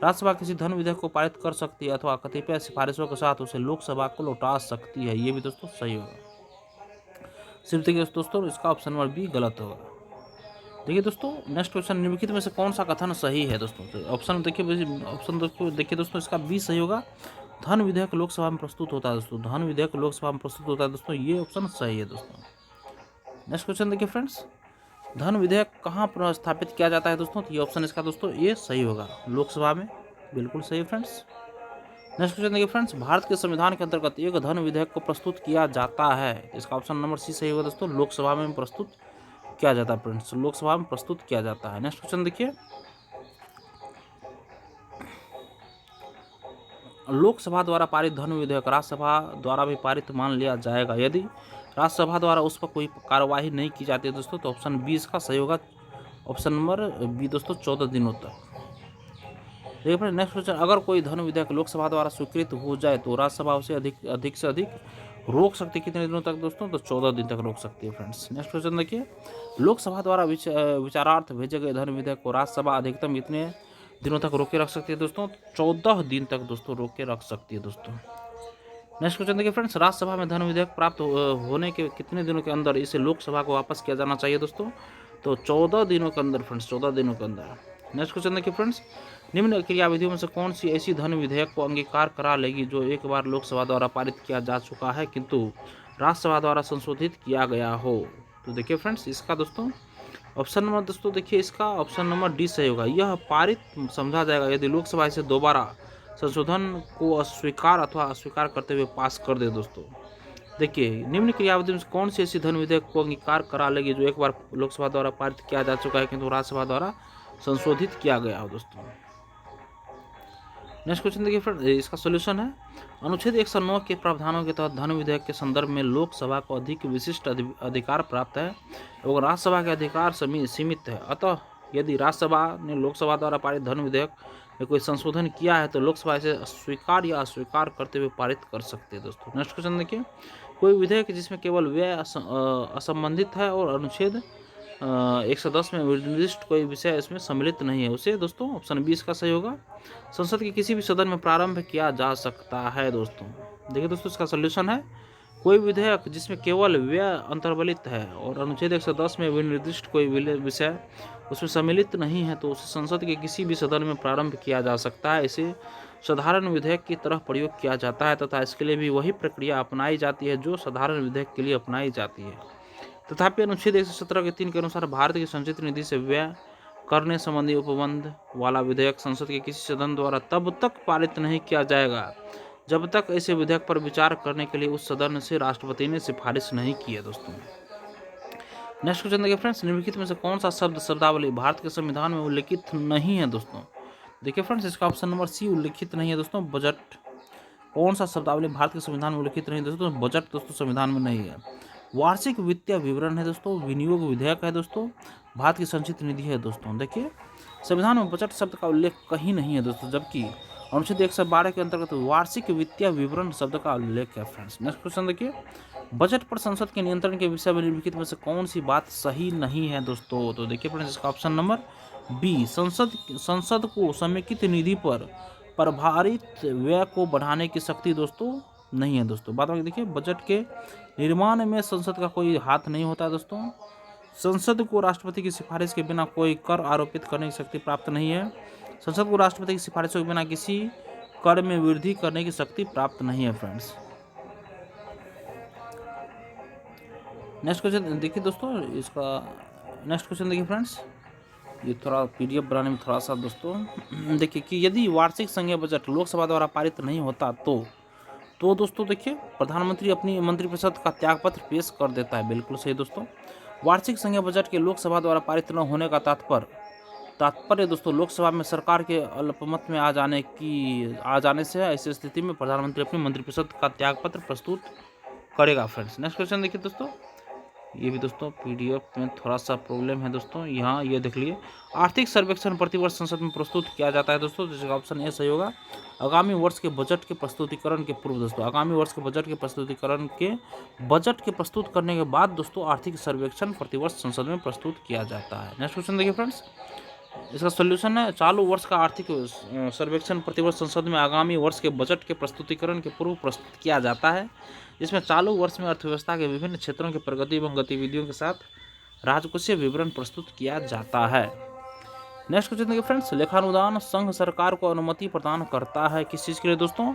राज्यसभा किसी धन विधेयक को पारित कर सकती है अथवा कतिपय सिफारिशों के साथ उसे लोकसभा को लौटा सकती है, ये भी दोस्तों सही होगा। सिर्फ देखिए दोस्तों इसका ऑप्शन नंबर बी गलत होगा। देखिए दोस्तों नेक्स्ट क्वेश्चन, निम्नलिखित में से कौन सा कथन सही है दोस्तों? तो ऑप्शन देखिए दोस्तों इसका बी सही होगा, धन विधेयक लोकसभा में प्रस्तुत होता है दोस्तों। धन विधेयक लोकसभा में प्रस्तुत होता है दोस्तों, ये ऑप्शन सही है दोस्तों। नेक्स्ट क्वेश्चन देखिए फ्रेंड्स, धन विधेयक कहाँ पर स्थापित किया जाता है दोस्तों? तो ये ऑप्शन इसका दोस्तों ये सही होगा, लोकसभा में, बिल्कुल सही है फ्रेंड्स। नेक्स्ट क्वेश्चन देखिए फ्रेंड्स, भारत के संविधान के अंतर्गत एक धन विधेयक को प्रस्तुत किया जाता है, इसका ऑप्शन नंबर सी सही होगा दोस्तों, लोकसभा में प्रस्तुत किया जाता है फ्रेंड्स, लोकसभा में प्रस्तुत किया जाता है। नेक्स्ट क्वेश्चन देखिए, लोकसभा द्वारा पारित धन विधेयक राज्यसभा द्वारा भी पारित मान लिया जाएगा यदि राज्यसभा द्वारा उस पर कोई कार्यवाही नहीं की जाती है दोस्तों। तो ऑप्शन बी इसका सही होगा, ऑप्शन नंबर बी दोस्तों 14 दिनों तक। देखिए फ्रेंड नेक्स्ट क्वेश्चन, अगर कोई धन विधेयक लोकसभा द्वारा स्वीकृत हो जाए तो राज्यसभा उसे अधिक से अधिक रोक सकती है कितने दिनों तक दोस्तों? तो 14 दिन तक रोक सकती है फ्रेंड्स। नेक्स्ट क्वेश्चन देखिए, लोकसभा द्वारा विचारार्थ भेजे गए धन विधेयक को राज्यसभा अधिकतम कितने दिनों तक रोके रख सकती है दोस्तों? 14 दिन तक दोस्तों रोके रख सकती है दोस्तों। नेक्स्ट क्वेश्चन देखिए फ्रेंड्स, राज्यसभा में धन विधेयक प्राप्त होने के कितने दिनों के अंदर इसे लोकसभा को वापस किया जाना चाहिए दोस्तों? तो 14 दिनों के अंदर फ्रेंड्स, 14 दिनों के अंदर। नेक्स्ट क्वेश्चन देखिए फ्रेंड्स, निम्न क्रियाविधियों में से कौन सी ऐसी धन विधेयक को अंगीकार करा लेगी जो एक बार लोकसभा द्वारा पारित किया जा चुका है किंतु राज्यसभा द्वारा संशोधित किया गया हो? तो देखिए फ्रेंड्स इसका दोस्तों ऑप्शन नंबर दोस्तों देखिए इसका ऑप्शन नंबर डी सही होगा, यह पारित समझा जाएगा यदि लोकसभा इसे दोबारा संशोधन को अस्वीकार अथवा अस्वीकार करते हुए पास कर दे दोस्तों। देखिए निम्न क्रियाविधि में कौन सी ऐसी धन विधेयक को अंगीकार करा लेगी जो एक बार लोकसभा द्वारा पारित किया जा चुका है किंतु राज्यसभा द्वारा संशोधित किया गया हो दोस्तों। नेक्स्ट क्वेश्चन देखिए फ्रेंड, इसका सोल्यूशन है, अनुच्छेद 109 के प्रावधानों के तहत धन विधेयक के संदर्भ में लोकसभा को अधिक विशिष्ट अधिकार प्राप्त है एवं राज्यसभा के अधिकार सीमित है। अतः यदि राज्यसभा ने लोकसभा द्वारा पारित धन विधेयक में कोई संशोधन किया है तो लोकसभा इसे स्वीकार या अस्वीकार करते हुए पारित कर सकते हैं दोस्तों। नेक्स्ट क्वेश्चन देखिए, कोई विधेयक जिसमें केवल व्यय असंबंधित है और अनुच्छेद 110 में निर्दिष्ट कोई विषय इसमें सम्मिलित नहीं है उसे दोस्तों ऑप्शन 20 का सही होगा, संसद के किसी भी सदन में प्रारंभ किया जा सकता है दोस्तों। देखिए दोस्तों, इसका सोल्यूशन है कोई विधेयक जिसमें केवल व्यय अंतर्वलित है और अनुच्छेद 110 में विनिर्दिष्ट कोई विषय उसमें सम्मिलित नहीं है तो उसे संसद के किसी भी सदन में प्रारंभ किया जा सकता है। इसे साधारण विधेयक की तरह प्रयोग किया जाता है तथा इसके लिए भी वही प्रक्रिया अपनाई जाती है जो साधारण विधेयक के लिए अपनाई जाती है। तथापि अनुच्छेद 117 के 3 के अनुसार भारत की संचित निधि से व्यय करने संबंधी उपबंध वाला विधेयक संसद के किसी सदन द्वारा तब तक पारित नहीं किया जाएगा जब तक ऐसे विधेयक पर विचार करने के लिए उस सदन से राष्ट्रपति ने सिफारिश नहीं की है। दोस्तों नेक्स्ट क्वेश्चन देखिए फ्रेंड्स, निम्नलिखित में से कौन सा शब्द शब्दावली भारत के संविधान में उल्लिखित नहीं है। दोस्तों देखिए फ्रेंड्स, इसका ऑप्शन नंबर सी उल्लिखित नहीं है। दोस्तों बजट, कौन सा शब्दावली भारत के संविधान में उल्लिखित नहीं है दोस्तों? बजट दोस्तों संविधान में नहीं है। वार्षिक वित्तीय विवरण है दोस्तों, विनियोग विधेयक है दोस्तों, भारत की संचित निधि है। दोस्तों देखिए संविधान में बजट शब्द का उल्लेख कहीं नहीं है दोस्तों, जबकि अनुच्छेद 112 के अंतर्गत वार्षिक वित्तीय विवरण शब्द का उल्लेख है। फ्रेंड्स नेक्स्ट क्वेश्चन देखिए, बजट पर संसद के नियंत्रण के विषय में निम्नलिखित में से कौन सी बात सही नहीं है दोस्तों? तो देखिए फ्रेंड्स, इसका ऑप्शन नंबर बी, संसद को समेकित निधि पर प्रभारित व्यय को बढ़ाने की शक्ति दोस्तों नहीं है। दोस्तों बाद में देखिए, बजट के निर्माण में संसद का कोई हाथ नहीं होता है। दोस्तों संसद को राष्ट्रपति की सिफारिश के बिना कोई कर आरोपित करने की शक्ति प्राप्त नहीं है। संसद को राष्ट्रपति की सिफारिशों के बिना किसी कर में वृद्धि करने की शक्ति प्राप्त नहीं है। फ्रेंड्स नेक्स्ट क्वेश्चन देखिए दोस्तों, इसका नेक्स्ट क्वेश्चन देखिए फ्रेंड्स, ये थोड़ा पीडीएफ बनाने में थोड़ा सा दोस्तों देखिए कि यदि वार्षिक संघीय बजट लोकसभा द्वारा पारित नहीं होता तो दोस्तों देखिए प्रधानमंत्री अपनी मंत्रिपरिषद का त्यागपत्र पेश कर देता है। बिल्कुल सही दोस्तों, वार्षिक संघीय बजट के लोकसभा द्वारा पारित न होने का तात्पर्य दोस्तों लोकसभा में सरकार के अल्पमत में आ जाने से है। ऐसी स्थिति में प्रधानमंत्री अपनी मंत्रिपरिषद का त्यागपत्र प्रस्तुत करेगा। फ्रेंड्स नेक्स्ट क्वेश्चन देखिए दोस्तों, ये भी दोस्तों पीडीएफ में थोड़ा सा प्रॉब्लम है दोस्तों, यहाँ ये देख लिए, आर्थिक सर्वेक्षण प्रतिवर्ष संसद में प्रस्तुत किया जाता है दोस्तों, जिसका ऑप्शन ए सही होगा। आगामी वर्ष के बजट के प्रस्तुतिकरण के पूर्व दोस्तों, आगामी वर्ष के बजट के प्रस्तुतिकरण के बजट के प्रस्तुत करने के बाद दोस्तों आर्थिक सर्वेक्षण प्रतिवर्ष संसद में प्रस्तुत किया जाता है। नेक्स्ट क्वेश्चन देखिए फ्रेंड्स, इसका सोल्यूशन है चालू वर्ष का आर्थिक सर्वेक्षण प्रतिवर्ष संसद में आगामी वर्ष के बजट के प्रस्तुतिकरण के पूर्व प्रस्तुत किया जाता है, जिसमें चालू वर्ष में अर्थव्यवस्था के विभिन्न क्षेत्रों की प्रगति एवं गतिविधियों के साथ राजकोषीय विवरण प्रस्तुत किया जाता है। नेक्स्ट क्वेश्चन देखिए फ्रेंड्स, लेखानुदान संघ सरकार को अनुमति प्रदान करता है किस चीज़ के लिए दोस्तों?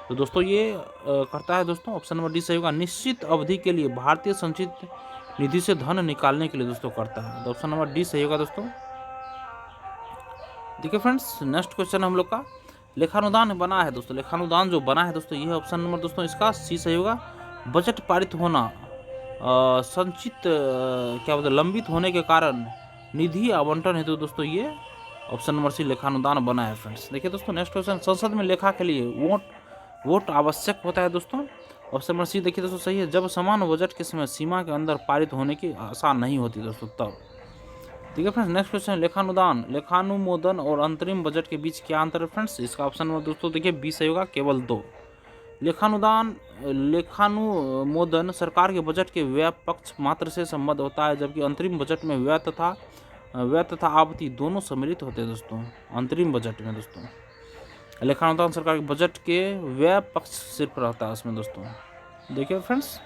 तो दोस्तों ये करता है दोस्तों, ऑप्शन नंबर डी सही होगा, निश्चित अवधि के लिए भारतीय संचित निधि से धन निकालने के लिए दोस्तों करता है। तो ऑप्शन नंबर डी सही होगा दोस्तों। देखिए फ्रेंड्स, नेक्स्ट क्वेश्चन हम लोग का लेखानुदान बना है दोस्तों, लेखानुदान जो बना है दोस्तों, ये है ऑप्शन नंबर दोस्तों इसका सी सही होगा। बजट पारित होना संचित क्या बोलते लंबित होने के कारण निधि आवंटन हेतु दोस्तों ये ऑप्शन नंबर सी लेखानुदान बना है। फ्रेंड्स देखिए दोस्तों, नेक्स्ट क्वेश्चन, संसद में लेखा के लिए वोट आवश्यक होता है दोस्तों, ऑप्शन नंबर सी देखिए दोस्तों सही है, जब समान बजट के समय सीमा के अंदर पारित होने की आशा नहीं होती दोस्तों तब। ठीक है फ्रेंड्स, नेक्स्ट क्वेश्चन, लेखानुदान, लेखानुमोदन और अंतरिम बजट के बीच क्या अंतर है फ्रेंड्स? इसका ऑप्शन नंबर दोस्तों देखिए बी सही होगा, केवल 2। लेखानुमोदन सरकार के बजट के व्यय पक्ष मात्र से संबद्ध होता है, जबकि अंतरिम बजट में व्यय तथा आवती दोनों सम्मिलित होते हैं दोस्तों। अंतरिम बजट में दोस्तों लेखानुदान सरकार के बजट के व्यय पक्ष सिर्फ रहता है उसमें दोस्तों। देखिए फ्रेंड्स,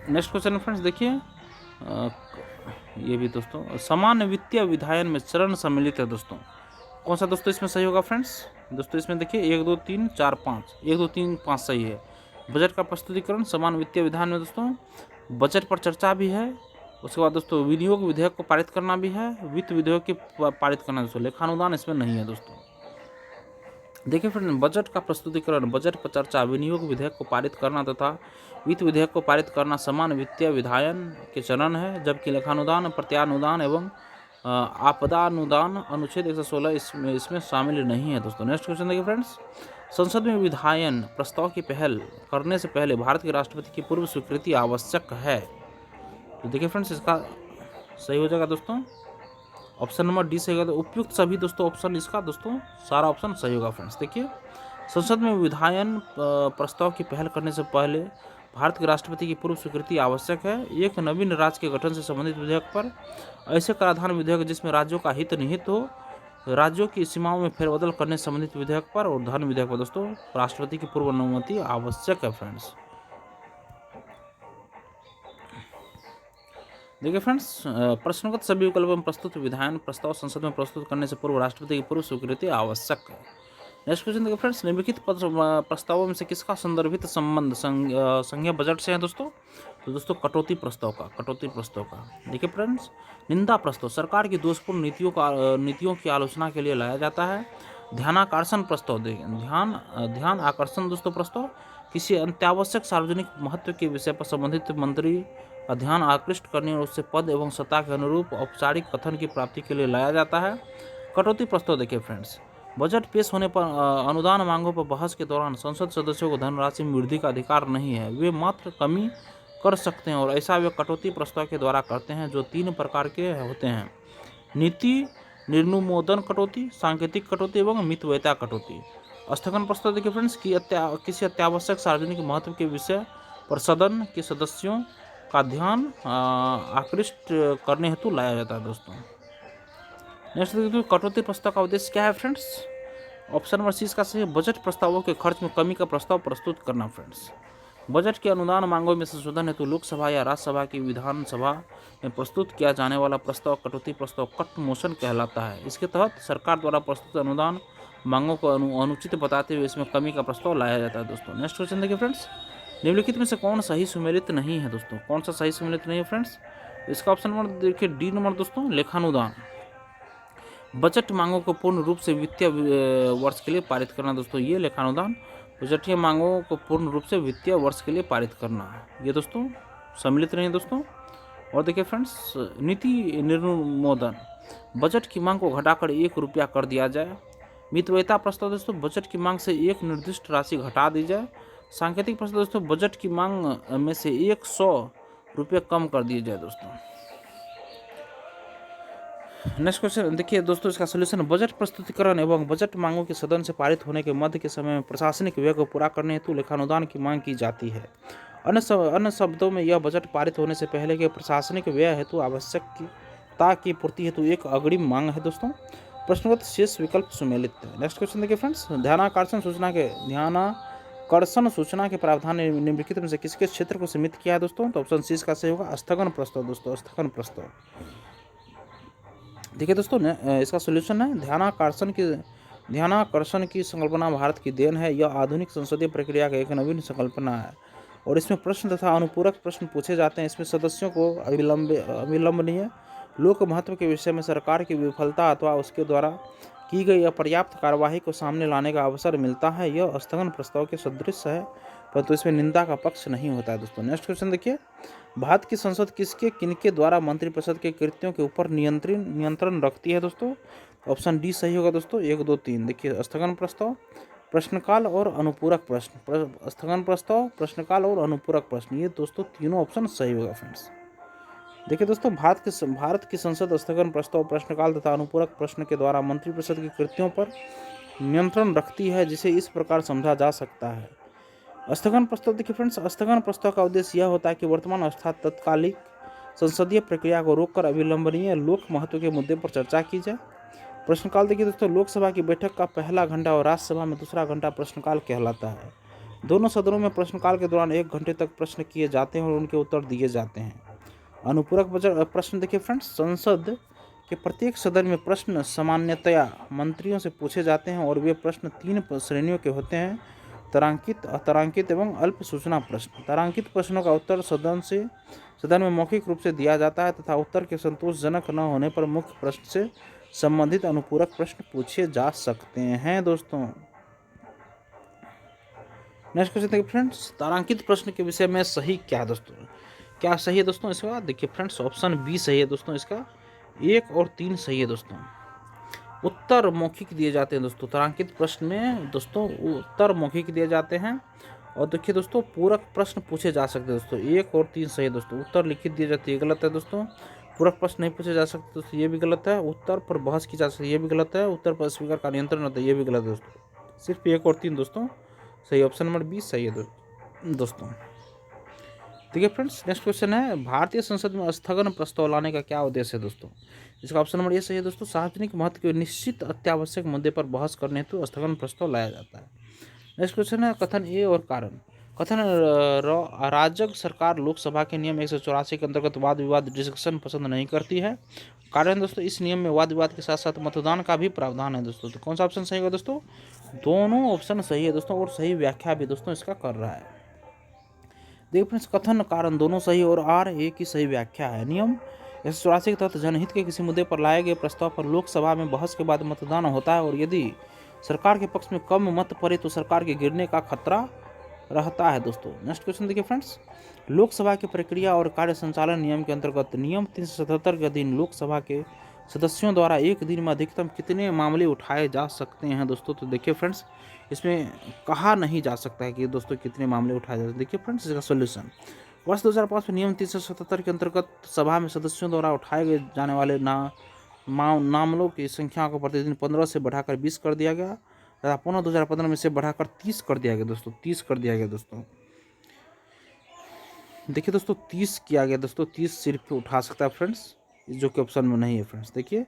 नेक्स्ट क्वेश्चन फ्रेंड्स देखिए, ये भी दोस्तों समान वित्तीय विधायन में चरण सम्मिलित है दोस्तों, कौन सा दोस्तों इसमें सही होगा फ्रेंड्स? दोस्तों इसमें देखिए 1 2 3 4 5, 1 2 3 5 सही है। बजट का प्रस्तुतिकरण समान वित्तीय विधान में दोस्तों बजट पर चर्चा भी है, उसके बाद दोस्तों विनियोग विधेयक को पारित करना भी है, वित्त विधेयक की पारित करना दोस्तों, लेखानुदान इसमें नहीं है दोस्तों। देखिए फ्रेंड, बजट का प्रस्तुतिकरण, बजट पर चर्चा, विनियोग विधेयक को पारित करना तथा वित्त विधेयक को पारित करना समान वित्तीय विधायन के चरण है, जबकि लेखानुदान, प्रत्यानुदान एवं आपदानुदान अनुच्छेद 116 इसमें शामिल नहीं है दोस्तों। नेक्स्ट क्वेश्चन देखिए फ्रेंड्स, संसद में विधायन प्रस्ताव की पहल करने से पहले भारत के राष्ट्रपति की पूर्व स्वीकृति आवश्यक है। तो देखिए फ्रेंड्स, इसका सही हो जाएगा दोस्तों, ऑप्शन नंबर डी सही होगा। उपयुक्त सभी दोस्तों ऑप्शन इसका दोस्तों सारा ऑप्शन सही होगा। फ्रेंड्स देखिए, संसद में विधायन प्रस्ताव की पहल करने से पहले भारत के राष्ट्रपति की पूर्व स्वीकृति आवश्यक है। एक नवीन राज्य के गठन से संबंधित विधेयक पर ऐसे कराधान विधेयक जिसमें राज्यों का हित निहित हो, राज्यों की सीमाओं में फेरबदल करने संबंधित विधेयक पर और धन विधेयक पर दोस्तों राष्ट्रपति की पूर्व अनुमति आवश्यक है फ्रेंड्स। देखिए फ्रेंड्स, प्रश्नगत सभी विकल्पों में प्रस्तुत विधायन प्रस्ताव संसद में प्रस्तुत करने से पूर्व राष्ट्रपति की पूर्व स्वीकृति आवश्यक है। नेक्स्ट क्वेश्चन देखिए फ्रेंड्स, निम्नलिखित प्रस्तावों में से किसका संदर्भित संबंध संघीय बजट से है दोस्तों? तो दोस्तों कटौती प्रस्ताव का। देखिए फ्रेंड्स, निंदा प्रस्ताव सरकार की दोषपूर्ण नीतियों की आलोचना के लिए लाया जाता है। ध्यानाकर्षण प्रस्ताव, देखिए ध्यान आकर्षण दोस्तों प्रस्ताव किसी अत्यावश्यक सार्वजनिक महत्व के विषय पर संबंधित मंत्री का ध्यान आकृष्ट करने और उससे पद एवं सत्ता के अनुरूप औपचारिक कथन की प्राप्ति के लिए लाया जाता है। कटौती प्रस्ताव देखिए फ्रेंड्स, बजट पेश होने पर अनुदान मांगों पर बहस के दौरान संसद सदस्यों को धनराशि में वृद्धि का अधिकार नहीं है, वे मात्र कमी कर सकते हैं और ऐसा वे कटौती प्रस्ताव के द्वारा करते हैं, जो 3 प्रकार के होते हैं: नीति निर्नुमोदन कटौती, सांकेतिक कटौती एवं मितव्ययिता कटौती। स्थगन प्रस्ताव देखिए फ्रेंड्स, किसी अत्यावश्यक सार्वजनिक महत्व के विषय पर सदन के सदस्यों का ध्यान आकृष्ट करने हेतु लाया जाता है दोस्तों। नेक्स्ट देखिए, कटौती प्रस्ताव का उद्देश्य क्या है फ्रेंड्स? ऑप्शन नंबर सी इसका सही है, बजट प्रस्तावों के खर्च में कमी का प्रस्ताव प्रस्तुत करना फ्रेंड्स। बजट के अनुदान मांगों में संशोधन हेतु लोकसभा या राज्यसभा की विधानसभा में प्रस्तुत किया जाने वाला प्रस्ताव कटौती प्रस्ताव कट मोशन कहलाता है। इसके तहत सरकार द्वारा प्रस्तुत अनुदान मांगों को अनुचित बताते हुए इसमें कमी का प्रस्ताव लाया जाता है दोस्तों। नेक्स्ट क्वेश्चन देखिए फ्रेंड्स, निम्नलिखित में से कौन सही सुमेलित नहीं है दोस्तों? कौन सा सही सुमेलित नहीं है फ्रेंड्स? इसका ऑप्शन नंबर देखिए डी नंबर दोस्तों, लेखानुदान। बजट मांगों को पूर्ण रूप से वित्तीय वर्ष के लिए पारित करना दोस्तों, ये लेखानुदान। बजटीय मांगों को पूर्ण रूप से वित्तीय वर्ष के लिए पारित करना है, ये दोस्तों सम्मिलित नहीं है दोस्तों। और देखिए फ्रेंड्स, नीति निर्नुमोदन, बजट की मांग को घटाकर 1 रुपया कर दिया जाए। मितव्ययिता प्रस्ताव दोस्तों, बजट की मांग से एक निर्दिष्ट राशि घटा दी जाए। सांकेतिक प्रस्ताव दोस्तों, बजट की मांग में से 100 रुपये कम कर दिए जाए दोस्तों। नेक्स्ट क्वेश्चन देखिए दोस्तों, इसका सोल्यूशन, बजट प्रस्तुतिकरण एवं बजट मांगों के सदन से पारित होने के मध्य के समय में प्रशासनिक व्यय को पूरा करने हेतु लेखानुदान की मांग की जाती है। अन्य शब्दों में यह बजट पारित होने से पहले के प्रशासनिक व्यय हेतु आवश्यकता की पूर्ति हेतु एक अग्रिम मांग है दोस्तों। प्रश्नगत शेष विकल्प सुमेलित है। नेक्स्ट क्वेश्चन देखिए फ्रेंड्स, ध्यानाकर्षण सूचना के प्रावधान ने निम्नलिखित में से किसके क्षेत्र को सीमित किया है दोस्तों? तो ऑप्शन सी इसका सही होगा, स्थगन प्रस्ताव दोस्तों, स्थगन प्रस्ताव। देखिए दोस्तों, इसका सोल्यूशन है, ध्यानाकर्षण की संकल्पना भारत की देन है। यह आधुनिक संसदीय प्रक्रिया का एक नवीन संकल्पना है और इसमें प्रश्न तथा अनुपूरक प्रश्न पूछे जाते हैं। इसमें सदस्यों को अविलंबनीय लोक महत्व के विषय में सरकार की विफलता अथवा उसके द्वारा की गई अपर्याप्त कार्यवाही को सामने लाने का अवसर मिलता है। यह स्थगन प्रस्ताव के सदृश है, परंतु इसमें निंदा का पक्ष नहीं होता है दोस्तों। नेक्स्ट क्वेश्चन देखिए, भारत की संसद किनके द्वारा मंत्रिपरिषद के कृत्यों के ऊपर नियंत्रण रखती है दोस्तों? ऑप्शन डी सही होगा दोस्तों, 1, 2, 3। देखिए, स्थगन प्रस्ताव, प्रश्नकाल और अनुपूरक प्रश्न, स्थगन प्रस्ताव, प्रश्नकाल और अनुपूरक प्रश्न, ये दोस्तों तीनों ऑप्शन सही होगा फ्रेंड्स। देखिए दोस्तों, भारत की संसद स्थगन प्रस्ताव, प्रश्नकाल तथा अनुपूरक प्रश्न के द्वारा मंत्रिपरिषद के कृत्यों पर नियंत्रण रखती है, जिसे इस प्रकार समझा जा सकता है। स्थगन प्रस्ताव देखिए फ्रेंड्स, स्थगन प्रस्ताव का उद्देश्य यह होता है कि वर्तमान अर्थात तत्कालिक संसदीय प्रक्रिया को रोककर अविलंबनीय लोक महत्व के मुद्दे पर चर्चा की जाए। प्रश्नकाल देखिए दोस्तों, लोकसभा की बैठक का पहला घंटा और राज्यसभा में दूसरा घंटा प्रश्नकाल कहलाता है। दोनों सदनों में प्रश्नकाल के दौरान 1 घंटे तक प्रश्न किए जाते हैं और उनके उत्तर दिए जाते हैं। अनुपूरक प्रश्न देखिए फ्रेंड्स, संसद के प्रत्येक सदन में प्रश्न सामान्यतया मंत्रियों से पूछे जाते हैं और वे प्रश्न 3 श्रेणियों के होते हैं: तारांकित, अतारांकित एवं अल्प सूचना प्रश्न। तारांकित प्रश्नों का उत्तर सदन में मौखिक रूप से दिया जाता है तथा उत्तर के संतोषजनक न होने पर मुख्य प्रश्न से संबंधित अनुपूरक प्रश्न पूछे जा सकते हैं दोस्तों। नेक्स्ट क्वेश्चन देखिए फ्रेंड्स, तारांकित प्रश्न के विषय में सही क्या है दोस्तों? क्या सही है दोस्तों इसका? देखिए फ्रेंड्स, ऑप्शन बी सही है दोस्तों, इसका 1 और 3 सही है दोस्तों। उत्तर मौखिक दिए जाते हैं दोस्तों, तारांकित प्रश्न में दोस्तों उत्तर मौखिक दिए जाते हैं। और देखिए दोस्तों, पूरक प्रश्न पूछे जा सकते हैं दोस्तों, 1 और 3 सही है दोस्तों। उत्तर लिखित दिए जाते हैं, ये गलत है दोस्तों। पूरक प्रश्न नहीं पूछे जा सकते दोस्तों, ये भी गलत है। उत्तर पर बहस की जा सकती है, ये भी गलत है। उत्तर पर स्पीकर का नियंत्रण होता है, ये भी गलत है दोस्तों। सिर्फ 1 और 3 दोस्तों सही, ऑप्शन नंबर बी सही है दोस्तों। देखिए फ्रेंड्स, नेक्स्ट क्वेश्चन है, भारतीय संसद में स्थगन प्रस्ताव लाने का क्या उद्देश्य है दोस्तों? इसका ऑप्शन नंबर ए सही है दोस्तों। सार्वजनिक महत्व के निश्चित अत्यावश्यक मुद्दे पर बहस करने हेतु स्थगन प्रस्ताव लाया जाता है। नेक्स्ट क्वेश्चन है, कथन ए और कारण। कथन अराजक सरकार लोकसभा के नियम 184 के अंतर्गत वाद विवाद डिस्कशन पसंद नहीं करती है। कारण दोस्तों, इस नियम में वाद विवाद के साथ साथ मतदान का भी प्रावधान है दोस्तों। तो कौन सा ऑप्शन सही होगा दोस्तों? दोनों ऑप्शन सही है दोस्तों, और सही व्याख्या भी दोस्तों इसका कर रहा है। देखिए फ्रेंड्स, कथन कारण दोनों सही और आर ए की सही व्याख्या है। नियम 184 के तहत जनहित के किसी मुद्दे पर लाए गए प्रस्ताव पर लोकसभा में बहस के बाद मतदान होता है, और यदि सरकार के पक्ष में कम मत पड़े तो सरकार के गिरने का खतरा रहता है दोस्तों। नेक्स्ट क्वेश्चन देखिए फ्रेंड्स, लोकसभा की प्रक्रिया और कार्य संचालन नियम के अंतर्गत नियम 377 के अधीन लोकसभा के सदस्यों द्वारा एक दिन में अधिकतम कितने मामले उठाए जा सकते हैं दोस्तों? तो देखिए फ्रेंड्स, इसमें कहा नहीं जा सकता है कि दोस्तों कितने मामले उठाए जा सकते हैं। देखिए फ्रेंड्स, इसका सोल्यूशन, वर्ष 2005 में नियम 377 के अंतर्गत सभा में सदस्यों द्वारा उठाए गए जाने वाले मामलों की संख्या को प्रतिदिन 15 से बढ़ाकर 20 कर दिया गया तथा पुनः 2015 में से बढ़ाकर 30 कर दिया गया दोस्तों। 30 कर दिया गया दोस्तों। देखिए दोस्तों, 30 किया गया दोस्तों। 30 सिर्फ उठा सकता है फ्रेंड्स, जो कि ऑप्शन में नहीं है फ्रेंड्स। देखिए,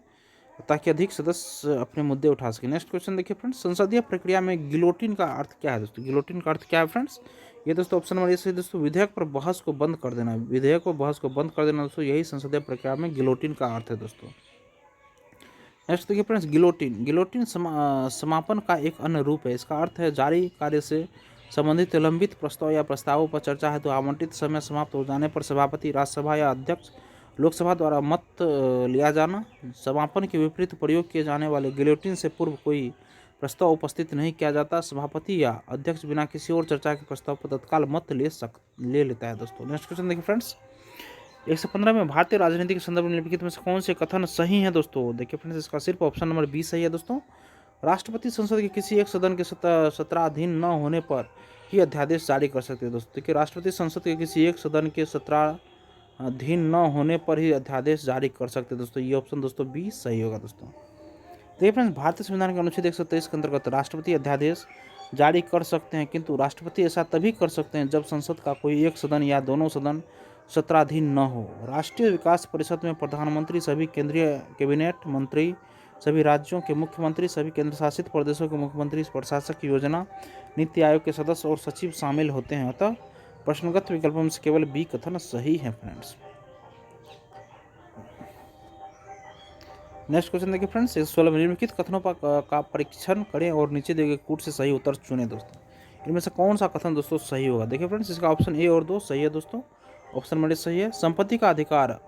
ताकि अधिक सदस्य अपने मुद्दे उठा सके। नेक्स्ट क्वेश्चन देखिए फ्रेंड्स, संसदीय प्रक्रिया में गिलोटिन का अर्थ क्या है दोस्तों? गिलोटिन का अर्थ क्या है फ्रेंड्स? ये दोस्तों ऑप्शन नंबर ए से दोस्तों, विधेयक पर बहस को बंद कर देना। विधेयक को बहस को बंद कर देना दोस्तों, यही संसदीय प्रक्रिया में गिलोटिन का अर्थ है दोस्तों। नेक्स्ट देखिए फ्रेंड्स, गिलोटिन समापन का एक अन्य रूप है। इसका अर्थ है जारी कार्य से संबंधित लंबित प्रस्ताव या प्रस्तावों पर चर्चा है तो आवंटित समय समाप्त हो जाने पर सभापति, राज्यसभा या अध्यक्ष लोकसभा द्वारा मत लिया जाना। समापन के विपरीत प्रयोग किए जाने वाले गिलोटिन से पूर्व कोई प्रस्ताव उपस्थित नहीं किया जाता। सभापति या अध्यक्ष बिना किसी और चर्चा के प्रस्ताव पर तत्काल मत ले लेता है दोस्तों। नेक्स्ट क्वेश्चन देखिए फ्रेंड्स, 115 में भारतीय राजनीति के संदर्भ में निम्नलिखित में से कौन से कथन सही हैं दोस्तों? देखिए फ्रेंड्स, इसका सिर्फ ऑप्शन नंबर बी सही है दोस्तों। राष्ट्रपति संसद के किसी एक सदन के सत्राधीन न होने पर ही अध्यादेश जारी कर सकते हैं दोस्तों। देखिए, राष्ट्रपति संसद के किसी एक सदन के सत्राधीन न होने पर ही अध्यादेश जारी कर सकते हैं दोस्तों। ये ऑप्शन दोस्तों बी सही होगा दोस्तों। देखिए फ्रेंड्स, भारतीय संविधान के अनुच्छेद 123 के अंतर्गत राष्ट्रपति अध्यादेश जारी कर सकते हैं, किंतु राष्ट्रपति ऐसा तभी कर सकते हैं जब संसद का कोई एक सदन या दोनों सदन सत्राधीन न हो। राष्ट्रीय विकास परिषद में प्रधानमंत्री, सभी केंद्रीय कैबिनेट मंत्री, सभी राज्यों के मुख्यमंत्री, सभी केंद्र शासित प्रदेशों के मुख्यमंत्री, प्रशासक, योजना नीति आयोग के सदस्य और सचिव शामिल होते हैं। अतः प्रश्नगत विकल्पों में से केवल बी कथन सही है फ्रेंड्स। नेक्स्ट क्वेश्चन देखिए फ्रेंड्स, 16 निम्नलिखित कथनों का परीक्षण करें और नीचे दिए गए कूट से सही उत्तर चुनें दोस्तों। इनमें से कौन सा कथन दोस्तों सही होगा? देखिए फ्रेंड्स, इसका ऑप्शन ए और 2 सही है दोस्तों। ऑप्शन नंबर सही है, संपत्ति का अधिकार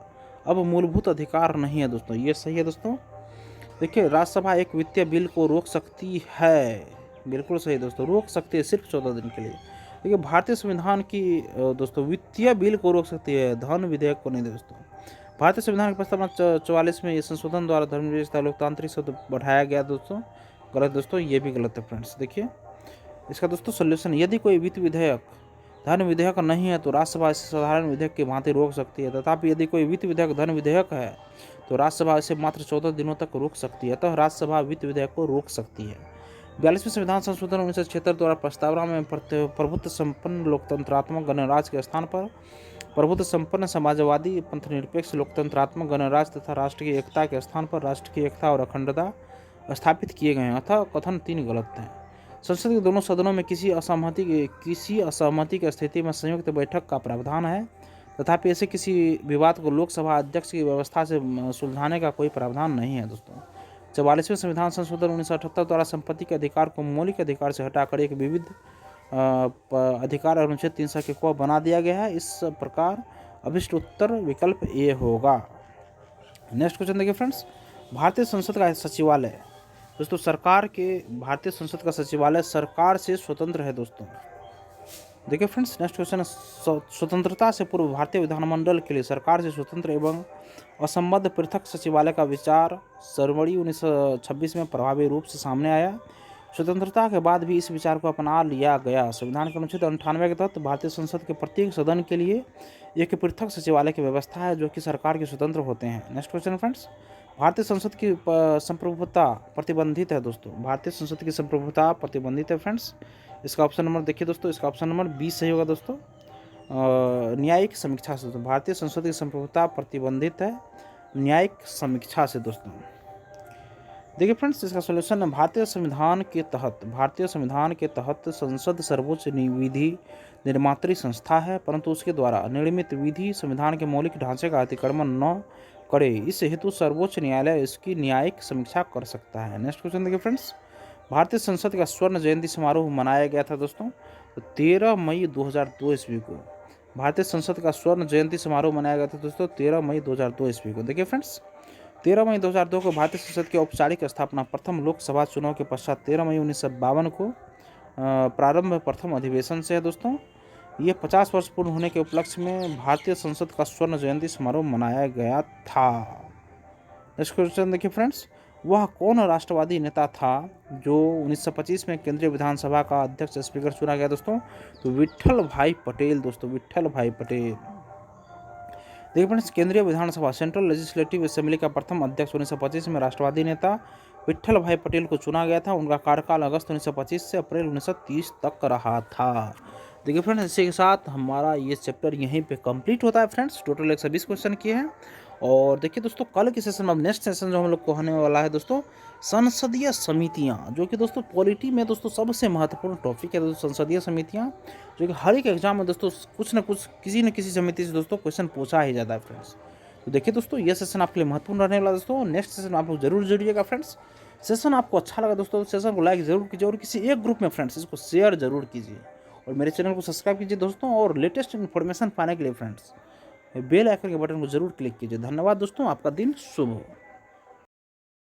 अब मूलभूत अधिकार नहीं है दोस्तों। ये सही है दोस्तों। देखिए, राज्यसभा एक वित्तीय बिल को रोक सकती है। बिल्कुल सही दोस्तों, रोक सकती है सिर्फ 14 दिन के लिए। देखिए, भारतीय संविधान की दोस्तों वित्तीय बिल को रोक सकती है, धन विधेयक को नहीं दोस्तों। भारतीय संविधान के प्रस्तावना 44 में ये संशोधन द्वारा धर्मनिरपेक्षता लोकतांत्रिक शब्द बढ़ाया गया दोस्तों। गलत दोस्तों, ये भी गलत है फ्रेंड्स। देखिए, इसका दोस्तों सोल्यूशन, यदि कोई वित्त विधेयक धन विधेयक नहीं है तो राज्यसभा इसे साधारण विधेयक की भांति रोक सकती है, तथापि यदि कोई वित्त विधेयक धन विधेयक है तो राज्यसभा इसे मात्र 14 दिनों तक रोक सकती है। अतः राज्यसभा वित्त विधेयक को रोक सकती है। 42वें संविधान संशोधन 1976 द्वारा प्रस्तावना में प्रभुत्व संपन्न लोकतंत्रात्मक गणराज्य के स्थान पर प्रभुत्व संपन्न समाजवादी पंथनिरपेक्ष लोकतंत्रात्मक गणराज्य तथा राष्ट्र की एकता के स्थान पर राष्ट्र की एकता और अखंडता स्थापित किए गए हैं। अतः कथन 3 गलत हैं। संसद के दोनों सदनों में किसी असहमति की स्थिति में संयुक्त बैठक का प्रावधान है, तथापि ऐसे किसी विवाद को लोकसभा अध्यक्ष की व्यवस्था से सुलझाने का कोई प्रावधान नहीं है दोस्तों। 44वें संविधान संशोधन 1978 द्वारा संपत्ति के अधिकार को मौलिक अधिकार से हटाकर एक विविध अधिकार अनुच्छेद 300 को बना दिया गया है। इस प्रकार अभिष्ट उत्तर विकल्प ए होगा। नेक्स्ट क्वेश्चन देखिए फ्रेंड्स, भारतीय संसद का सचिवालय दोस्तों भारतीय संसद का सचिवालय सरकार से स्वतंत्र है दोस्तों। देखिए फ्रेंड्स, नेक्स्ट क्वेश्चन है, स्वतंत्रता से पूर्व भारतीय विधानमंडल के लिए सरकार से स्वतंत्र एवं असंबद्ध पृथक सचिवालय का विचार फरवरी 1926 में प्रभावी रूप से सामने आया। स्वतंत्रता के बाद भी इस विचार को अपना लिया गया। संविधान के अनुच्छेद 98 के तहत भारतीय संसद के प्रत्येक सदन के लिए एक पृथक सचिवालय की व्यवस्था है जो कि सरकार के स्वतंत्र होते हैं। नेक्स्ट क्वेश्चन फ्रेंड्स, भारतीय संसद की संप्रभुता प्रतिबंधित है दोस्तों। भारतीय संसद की संप्रभुता प्रतिबंधित है फ्रेंड्स। इसका ऑप्शन नंबर देखिए दोस्तों, इसका ऑप्शन नंबर 20 सही होगा दोस्तों। न्यायिक समीक्षा से दोस्तों, भारतीय संसद की संप्रभुता प्रतिबंधित है न्यायिक समीक्षा से दोस्तों। देखिए फ्रेंड्स, इसका सॉल्यूशन है भारतीय संविधान के तहत संसद सर्वोच्च विधि निर्मात्री संस्था है, परंतु उसके द्वारा निर्मित विधि संविधान के मौलिक ढांचे का अतिक्रमण न करे, इस हेतु सर्वोच्च न्यायालय इसकी न्यायिक समीक्षा कर सकता है। नेक्स्ट क्वेश्चन देखिए फ्रेंड्स, भारतीय संसद का स्वर्ण जयंती समारोह मनाया गया था दोस्तों, तो 13 मई 2002 ईस्वी को भारतीय संसद का स्वर्ण जयंती समारोह मनाया गया था दोस्तों 13 मई 2002 ईस्वी को। देखिए फ्रेंड्स, 13 मई 2002 को भारतीय संसद की औपचारिक स्थापना प्रथम लोकसभा चुनाव के पश्चात 13 मई 1952 को प्रारंभ प्रथम अधिवेशन से है दोस्तों। ये 50 वर्ष पूर्ण होने के उपलक्ष्य में भारतीय संसद का स्वर्ण जयंती समारोह मनाया गया था। नेक्स्ट क्वेश्चन देखिए फ्रेंड्स, वह कौन राष्ट्रवादी नेता था जो 1925 में केंद्रीय विधानसभा का अध्यक्ष स्पीकर चुना गया दोस्तों, तो विट्ठल भाई पटेल दोस्तों, विट्ठल भाई पटेल। देखिए फ्रेंड्स, केंद्रीय विधानसभा सेंट्रल लेजिस्लेटिव असेंबली का प्रथम अध्यक्ष 1925 में राष्ट्रवादी नेता विट्ठल भाई पटेल को चुना गया था। उनका कार्यकाल अगस्त 1925 से अप्रैल 1930 तक रहा था। देखिए फ्रेंड्स, इसी के साथ हमारा ये चैप्टर यहीं पे कंप्लीट होता है फ्रेंड्स। टोटल 120 क्वेश्चन किए हैं। और देखिए दोस्तों, कल के सेशन में, अब नेक्स्ट सेशन जो हम लोग को होने वाला है दोस्तों, संसदीय समितियां, जो कि दोस्तों पॉलिटी में दोस्तों सबसे महत्वपूर्ण टॉपिक है दोस्तों, संसदीय समितियां, जो कि हर एक एग्जाम में दोस्तों कुछ न कुछ किसी न किसी समिति से दोस्तों क्वेश्चन पूछा ही जाता है फ्रेंड्स। तो देखिए दोस्तों, ये सेशन आपके लिए महत्वपूर्ण रहने वाला दोस्तों। नेक्स्ट सेशन में आप लोग जरूर जुड़िएगा फ्रेंड्स। सेशन आपको अच्छा लगा दोस्तों, सेशन को लाइक जरूर कीजिए और किसी एक ग्रुप में फ्रेंड्स इसको शेयर जरूर कीजिए, और मेरे चैनल को सब्सक्राइब कीजिए दोस्तों। और लेटेस्ट इन्फॉर्मेशन पाने के लिए फ्रेंड्स बेल आइकन के बटन को जरूर क्लिक कीजिए। धन्यवाद दोस्तों, आपका दिन शुभ हो।